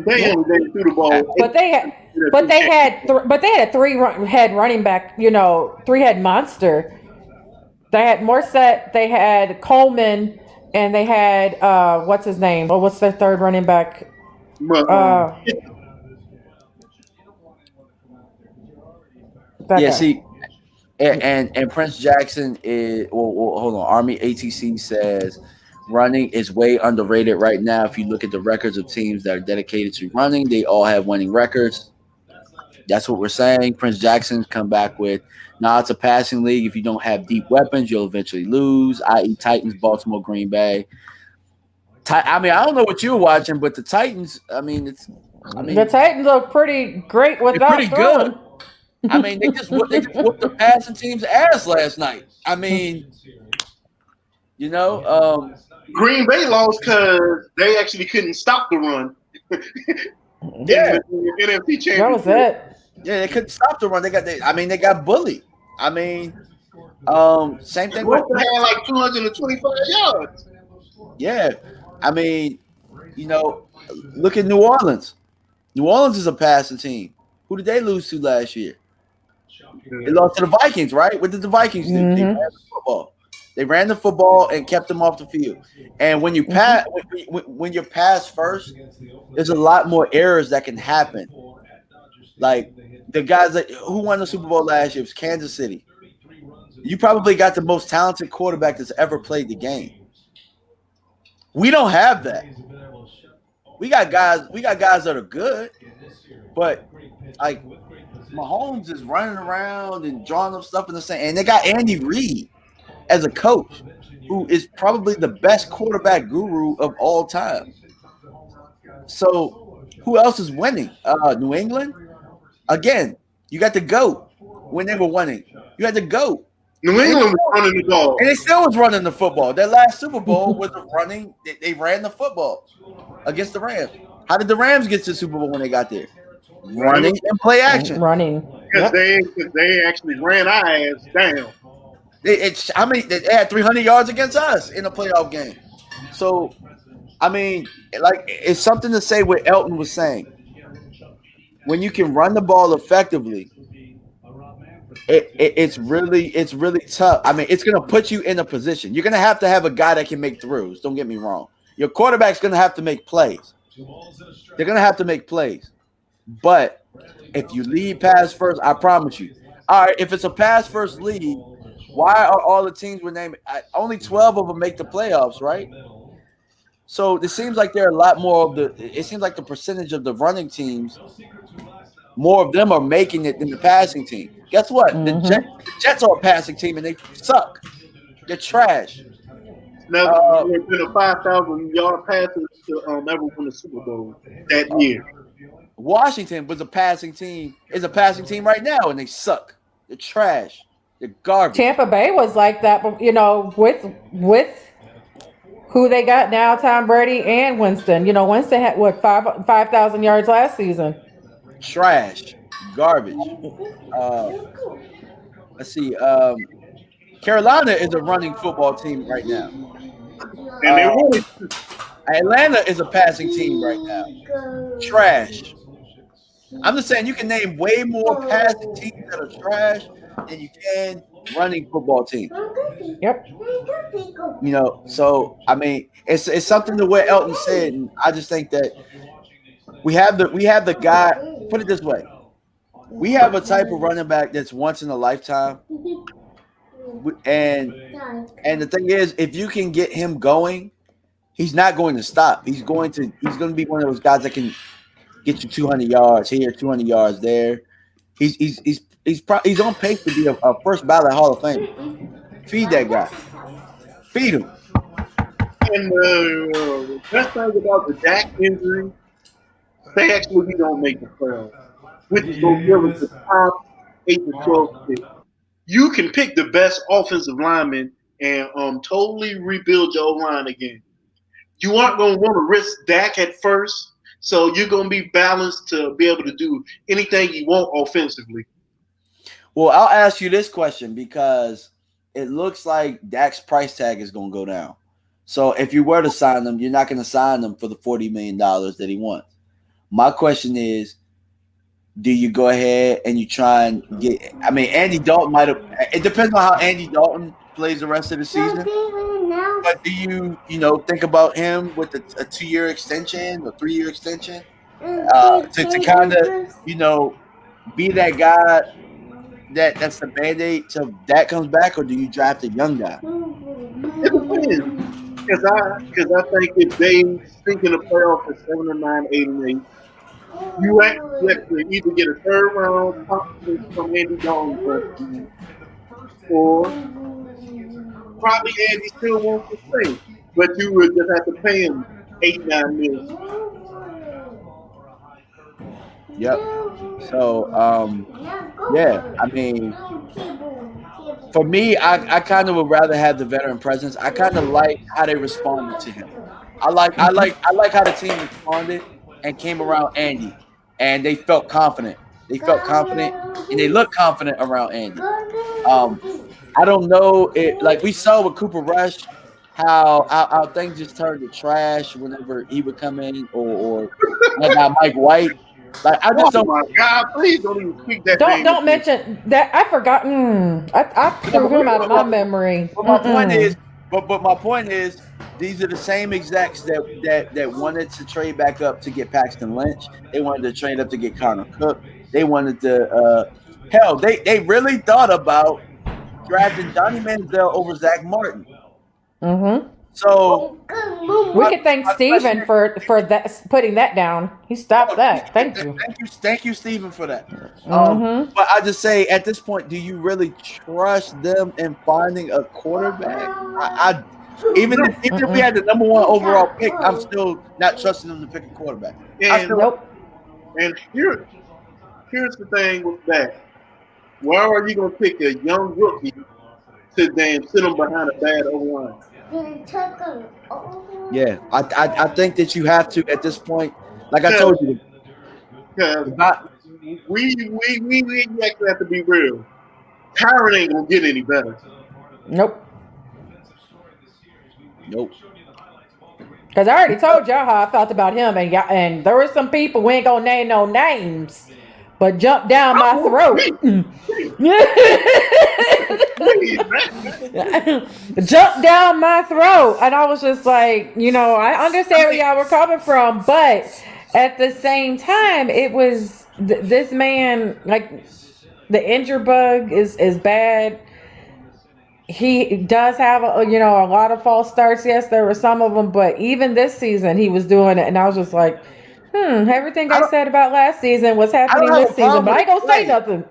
They only made through the ball. But they had a head running back, 3-head monster. They had Morset, they had Coleman, and they had what's his name? What's their third running back? Yeah, see, and Prince Jackson is well, hold on. Army ATC says running is way underrated right now. If you look at the records of teams that are dedicated to running, they all have winning records. That's what we're saying. Prince Jackson come back with, now it's a passing league. If you don't have deep weapons, you'll eventually lose, i.e. Titans, Baltimore, Green Bay. I don't know what you were watching, but the Titans, the Titans are pretty great without pretty throwing. good. They just whooped the passing team's ass last night. Green Bay lost because they actually couldn't stop the run. Yeah, NFC championship. That was it. Yeah, they couldn't stop the run. They got bullied. Same thing with had like 225 yards. Yeah, look at New Orleans. New Orleans is a passing team. Who did they lose to last year? They lost to the Vikings, right? What did the Vikings do? They ran the football. They ran the football and kept them off the field. And when you pass, when you're pass first, there's a lot more errors that can happen. Like the guys who won the Super Bowl last year was Kansas City. You probably got the most talented quarterback that's ever played the game. We don't have that. We got guys that are good, but like Mahomes is running around and drawing up stuff in the same. And they got Andy Reid as a coach, who is probably the best quarterback guru of all time. So who else is winning? New England. Again, you got the GOAT when they were winning. You had the GOAT. New England was running the ball. And they still was running the football. Their last Super Bowl was running. They ran the football against the Rams. How did the Rams get to the Super Bowl when they got there? Running and play action. Running. Because they actually ran our ass down. They had 300 yards against us in a playoff game. So, it's something to say what Elton was saying. When you can run the ball effectively, it's really tough. It's going to put you in a position. You're going to have a guy that can make throws. Don't get me wrong. Your quarterback's going to have to make plays. They're going to have to make plays. But if you lead pass first, I promise you. All right, if it's a pass first lead, why are all the teams we're naming only 12 of them make the playoffs, right? So it seems like there are a lot more it seems like the percentage of the running teams, more of them are making it than the passing team. Guess what? The Jets are a passing team and they suck. They're trash. Now, there's been a 5,000-yard passes to ever win the Super Bowl that year. Washington was a passing team, is a passing team right now, and they suck. They're trash. They're garbage. Tampa Bay was like that, but with who they got now, Tom Brady and Winston. Winston had 5,000 yards last season. Trash, garbage. Let's see. Carolina is a running football team right now. And they really Atlanta is a passing team right now. Trash. I'm just saying you can name way more passing teams that are trash than you can running football teams. Yep. So I mean, it's something to what Elton said, and I just think that we have the guy. Put it this way, we have a type of running back that's once in a lifetime, and the thing is, if you can get him going, he's not going to stop. He's going to be one of those guys that can get you 200 yards here, 200 yards there. He's on pace to be a first ballot Hall of Fame. Feed that guy. Feed him. and the best thing about the Dak injury, they actually don't make the playoffs, which is going to give us the top 8 to 12 pick. You can pick the best offensive lineman and totally rebuild your line again. You aren't going to want to risk Dak at first, so you're going to be balanced to be able to do anything you want offensively. Well, I'll ask you this question because it looks like Dak's price tag is going to go down. So if you were to sign him, you're not going to sign him for the $40 million that he wants. My question is, do you go ahead and you try and get – I mean, Andy Dalton might have – it depends on how Andy Dalton plays the rest of the season. But do you think about him with a 2-year extension or 3-year extension to kind of, be that guy that's the Band-Aid till that comes back, or do you draft a young guy? It depends. Because I think if they sink in the playoffs at 7 or 9, 8 and 8, you have to either get a third round compensation from Andy Dalton, or probably Andy still wants to stay, but you would just have to pay him 8-9 million. Yep. So, yeah, I mean, for me, I kind of would rather have the veteran presence. I kind of like how they responded to him. I like how the team responded and came around Andy, and they felt confident. They felt confident, and they looked confident around Andy. I don't know like we saw with Cooper Rush, how things just turned to trash whenever he would come in, or like Mike White. Like I just Oh my God! Please don't even speak that. Don't mention that. I forgot. I threw him out of my memory. But my point is, but my point is, these are the same execs that wanted to trade back up to get Paxton Lynch. They wanted to trade up to get Connor Cook. They wanted to hell. They really thought about drafting Johnny Manziel over Zach Martin. Mm-hmm. So we could thank Steven for that, putting that down. He stopped that. Thank you. Thank you, Steven, for that. Mm-hmm. But I just say, at this point, do you really trust them in finding a quarterback? Even if we had the number 1 overall pick, I'm still not trusting them to pick a quarterback. Nope. And here's the thing with that. Why are you going to pick a young rookie to then sit him behind a bad O-line? Yeah, I think that you have to at this point. Like I told you, we actually have to be real. Kyron ain't gonna get any better. Nope. Because I already told y'all how I felt about him, and there were some people, we ain't gonna name no names, but jumped down my throat. Jumped down my throat, and I was just like, I understand where y'all were coming from, but at the same time, it was this man, like, the injury bug is bad. He does have a lot of false starts. Yes, there were some of them, but even this season he was doing it, and I was just like, everything I said about last season was happening this season, but I ain't gonna say nothing.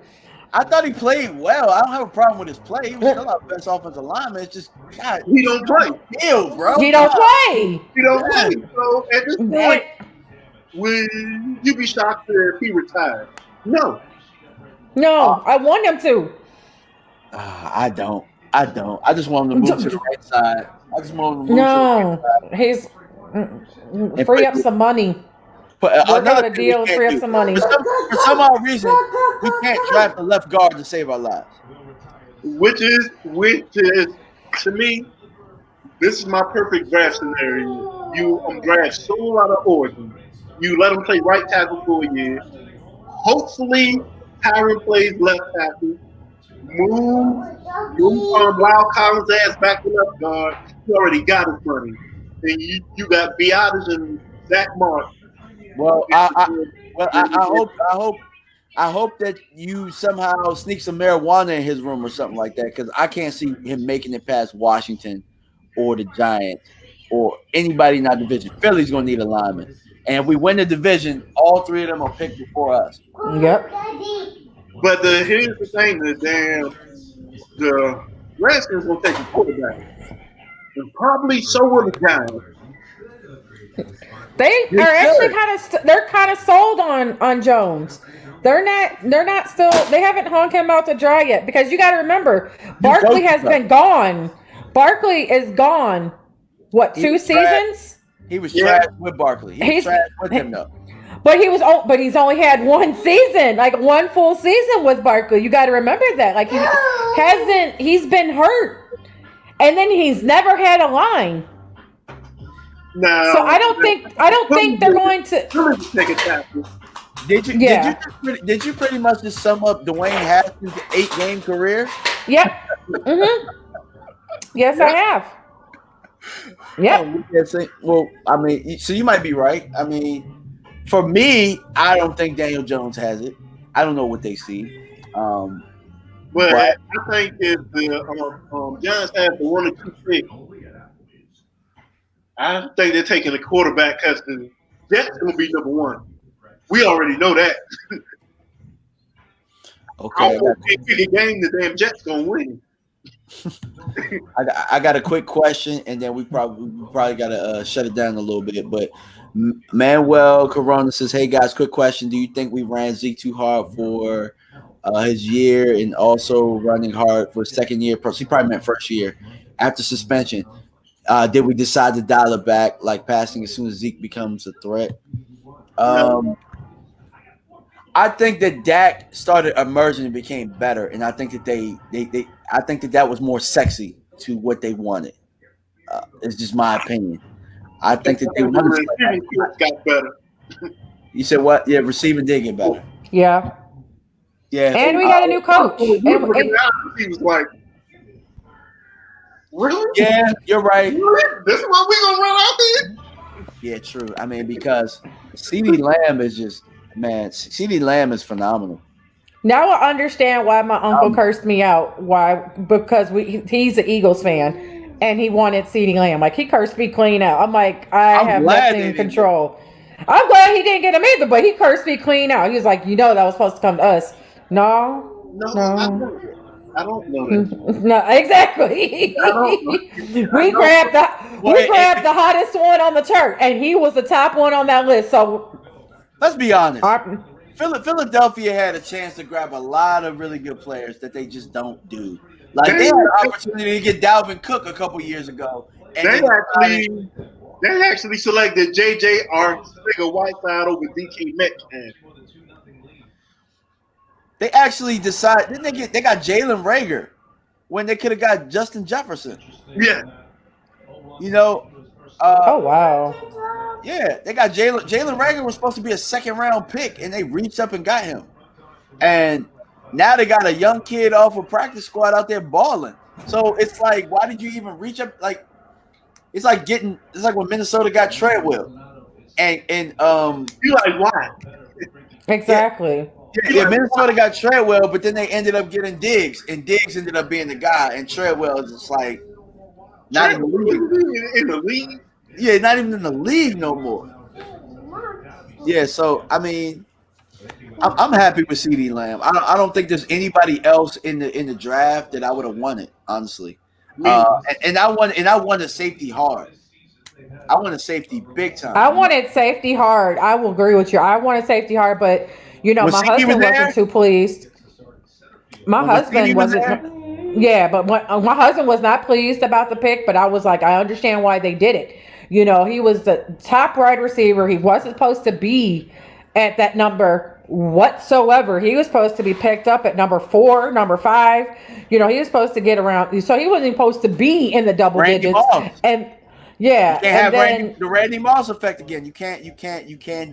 I thought he played well. I don't have a problem with his play. He was still our best offensive lineman. It's just, God, he don't play. Ill, bro. He don't play. He don't play. So at this point, would you be shocked if he retired? No. I want him to. I don't. I just want him to move to the right side. I just want him to move to the right side. He's free up some money. Work out a deal and free up some money. For some odd reason, we can't draft a left guard to save our lives. which is to me, this is my perfect draft scenario. You draft Sewell out of Oregon. You let him play right tackle for a year. Hopefully, Tyron plays left tackle. Move, move Lyle Collins' ass back to left guard. You already got his money. And you got Biotis and Zach Martin. Well, I hope that you somehow sneak some marijuana in his room or something like that, because I can't see him making it past Washington or the Giants or anybody in our division. Philly's gonna need a lineman, and if we win the division, all three of them are picked before us. Yep. But here's the thing: the Redskins will take a quarterback, and probably so will the Giants. They are actually they're kind of sold on Jones. They're not still. They haven't hung him out to dry yet, because you got to remember, Barkley has been gone. Barkley is gone. What, 2 seasons? He was trash with Barkley. He's trash with him though. But he's only had 1 season, like 1 full season with Barkley. You got to remember that. Like he's been hurt, and then he's never had a line. No. So I don't think they're going to take a tackle. Did you pretty much just sum up Dwayne Haskins' 8-game career? Yep. Mm-hmm. Yes, I have. Yep. Well, I mean, so you might be right. I mean, for me, I don't think Daniel Jones has it. I don't know what they see. But I think if the Giants have the 1 or 2 pick, I think they're taking a quarterback because the Jets going to be number 1. We already know that. Okay. I don't think a game the damn Jets going to win. I got a quick question, and then we probably got to shut it down a little bit. But Manuel Corona says, "Hey guys, quick question: do you think we ran Zeke too hard for his year, and also running hard for his second year? He probably meant first year after suspension. Did we decide to dial it back, like passing as soon as Zeke becomes a threat?" I think that Dak started emerging and became better, and I think that I think that was more sexy to what they wanted. It's just my opinion. I think that they wanted to got better. You said what? Yeah, receiving did get better. Yeah. Yeah. And we got a new coach. He was like, really? Yeah, you're right. Really? This is what we gonna run out here? Yeah, true. I mean, because CeeDee Lamb is just, man, CeeDee Lamb is phenomenal. Now I understand why my uncle cursed me out. Why? Because he's an Eagles fan, and he wanted CeeDee Lamb. Like, he cursed me clean out. I'm like, I have nothing in control. I'm glad he didn't get him either, but he cursed me clean out. He was like, that was supposed to come to us. No. I don't know that. No, exactly. We grabbed the hottest one on the chart, and he was the top one on that list. So let's be honest. Philadelphia had a chance to grab a lot of really good players that they just don't do. Like, they had an opportunity to get Dalvin Cook a couple years ago. And they actually selected J.J. Arcega-Whiteside over DK Metcalf. They actually decided, they got Jalen Reagor when they could have got Justin Jefferson. Yeah. Oh, wow. Yeah, they got Jalen Reagor was supposed to be a second-round pick, and they reached up and got him. And now they got a young kid off a practice squad out there balling. So it's like, why did you even reach up? Like, it's like when Minnesota got Treadwell. And you like, why? Exactly. Yeah, Minnesota got Treadwell, but then they ended up getting Diggs, and Diggs ended up being the guy, and Treadwell is just like not in the league. Yeah, not even in the league no more. Yeah, so I mean, I'm happy with CeeDee Lamb. I don't think there's anybody else in the draft that I would have wanted, honestly. And I wanted safety hard. I wanted safety big time. I wanted safety hard. I will agree with you. I wanted safety hard, but my husband wasn't too pleased. My husband wasn't. Yeah, but my husband was not pleased about the pick. But I was like, I understand why they did it. He was the top wide receiver. He wasn't supposed to be at that number whatsoever. He was supposed to be picked up at number 4, number 5. He was supposed to get around. So he wasn't supposed to be in the double Randy digits. Moss. And You yeah, can't and have then the Randy Moss effect again. You can't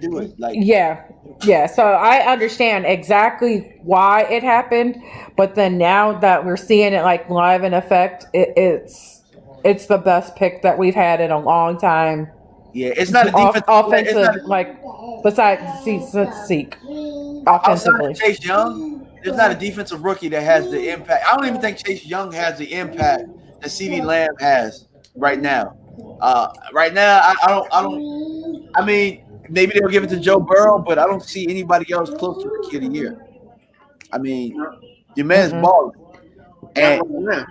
do it. Like, yeah, yeah. So I understand exactly why it happened, but then now that we're seeing it like live in effect, it's the best pick that we've had in a long time. yeah, it's not a defensive. It's not Offensive, like besides Zeke, outside of offensively. Chase Young. There's not a defensive rookie that has the impact. I don't even think Chase Young has the impact that CD Lamb has right now. Right now, I don't. I mean, maybe they'll give it to Joe Burrow, but I don't see anybody else close to Rookie of the Year. I mean, your man's Mm-mm. balling, Not and right now.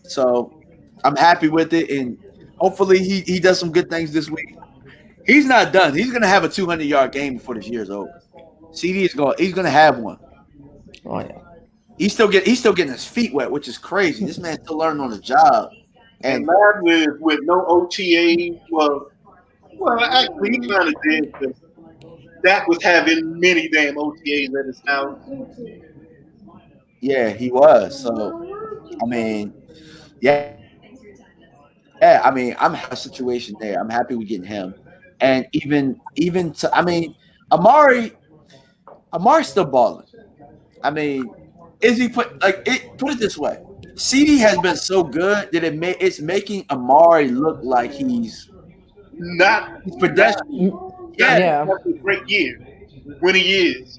so I'm happy with it. And hopefully, he does some good things this week. He's not done. He's gonna have a 200-yard game before this year's over. CD is going. He's gonna have one. Oh yeah. He's still getting his feet wet, which is crazy. This man's still learning on the job. And And last with no OTA, well, actually, he kind of did. Because Dak was having many damn OTAs at his house. yeah, he was. So I mean, yeah. Yeah, I mean, I'm happy with the situation there. I'm happy with getting him, and even to, I mean, Amari, Amari's still balling. I mean, is he put like it? Put it this way: CD has been so good that it's making Amari look like Not, he's not, pedestrian. not Yeah, Yeah. a great year when he is.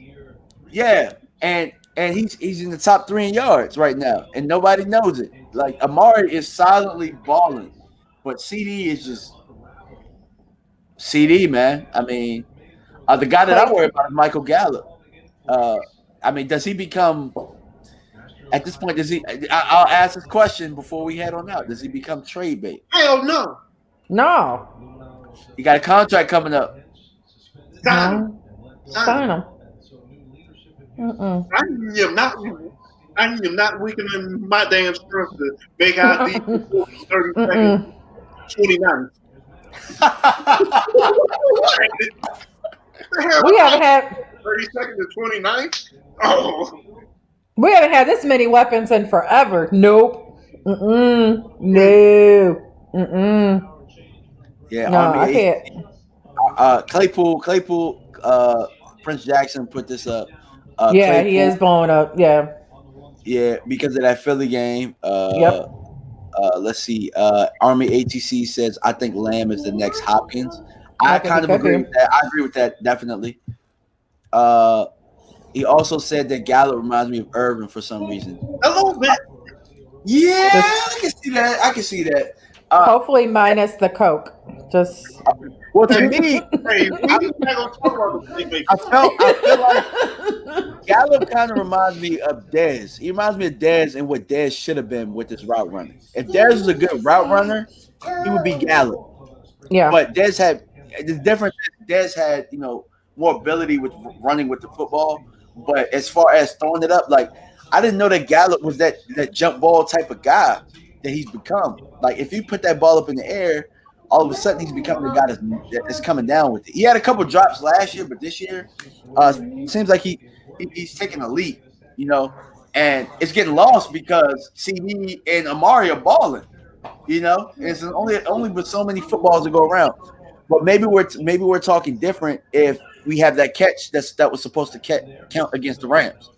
yeah, and he's in the top 3 in yards right now, and nobody knows it. Like Amari is silently balling, but CD is just CD, man. I mean. The guy that I Clay. worry about is Michael Gallup. Uh, I mean, does he become at this point? Does he? I'll ask this question before we head on out. Does he become trade bait? Hell no. No. He got a contract coming up. Sign him. No. Sign him. Sign him. Mm-mm. I am not weakening my damn strength to make our defense 30 seconds, Mm-mm. 29. What the hell? We haven't had 30 seconds to 29? Oh. we haven't had this many weapons in forever. Nope. Mm-mm. No. Mm-mm. Yeah, No, Army I AT. can't. Claypool. Prince Jackson put this up. Yeah, he Claypool. is blowing up. Yeah. Yeah, because of that Philly game. Yep. Let's see. Army ATC says I think Lamb is the next Hopkins. I I think kind it of could agree be. with that. I agree with that definitely. He also said that Gallup reminds me of Irvin for some reason. A little bit. Yeah, Just I can see that. I can see that. hopefully minus the Coke. Just Well, to me, Hey, we not gonna talk about the playmaker. I feel like Gallup kind of reminds me of Dez. He reminds me of Dez and what Dez should have been with his route running. If Dez was a good route runner, he would be Gallup. yeah. But Dez had the difference. Dez had more ability with running with the football, but as far as throwing it up, like I didn't know that Gallup was that jump ball type of guy that he's become. Like if you put that ball up in the air, all of a sudden he's becoming the guy that's coming down with it. He had a couple drops last year, but this year, seems like he's taking a leap, and it's getting lost because CD and Amari are balling. It's only with so many footballs to go around. But maybe we're talking different if we have that catch that was supposed to count against the Rams.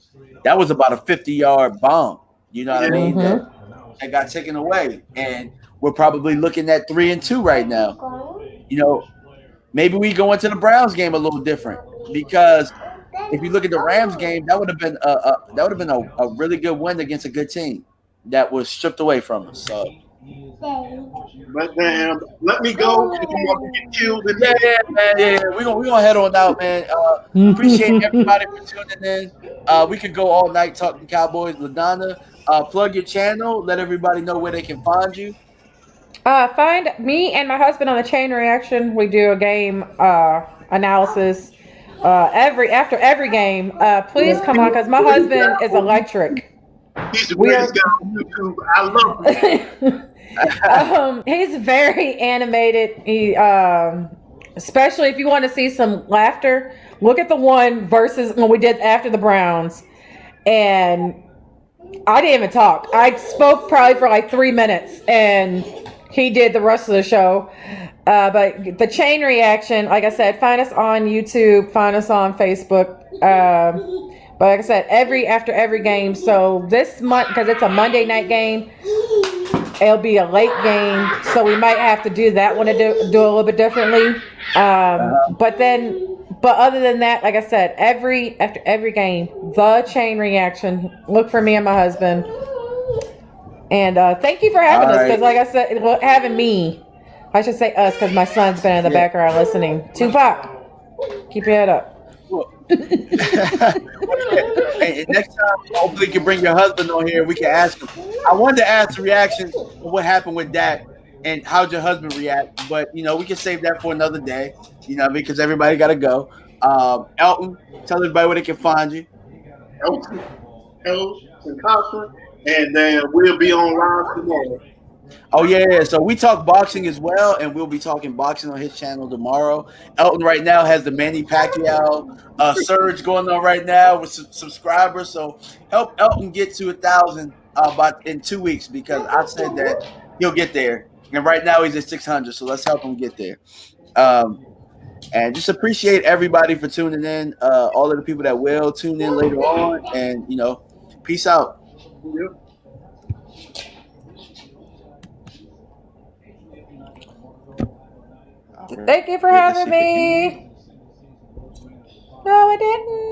That was about a 50-yard bomb. You know what I mean? That got taken away, and we're probably looking at 3-2 right now. Maybe we go into the Browns game a little different because if you look at the Rams game, that would have been a really good win against a good team that was stripped away from us. So. But damn, let me go if you want to get killed. Yeah, man. Yeah. We're gonna head on out, man. Appreciate everybody for tuning in. We could go all night talking Cowboys. LaDonna, plug your channel. Let everybody know where they can find you. Find me and my husband on the Chain Reaction. We do a game analysis after every game. Please come on, because my husband is electric. He's the We greatest are. guy on YouTube. I love him. He's very animated. Especially if you want to see some laughter, look at the one versus when we did after the Browns. And I didn't even talk. I spoke probably for like 3 minutes, and he did the rest of the show. But the chain reaction, like I said, find us on YouTube, find us on Facebook. But like I said, after every game. So this month, because it's a Monday night game, it'll be a late game, so we might have to do that one to do a little bit differently. But other than that, like I said, after every game, the chain reaction. Look for me and my husband. And thank you for having us, because like I said, having me. I should say us, because my son's been in the background listening. Tupac, keep your head up. Hey, next time, hopefully you can bring your husband on here. We can ask him. I wanted to ask the reaction of what happened with Dak and how'd your husband react, but we can save that for another day. Because everybody got to go. Elton, tell everybody where they can find you. Elton Cochran, and then we'll be online tomorrow. Oh yeah. So we talk boxing as well, and we'll be talking boxing on his channel tomorrow. Elton right now has the Manny Pacquiao surge going on right now with subscribers. So help Elton get to 1,000 in 2 weeks, because I said that he'll get there, and right now he's at 600. So let's help him get there. And just appreciate everybody for tuning in. All of the people that will tune in later on, and peace out. Yep. Thank you for having me. No, I didn't.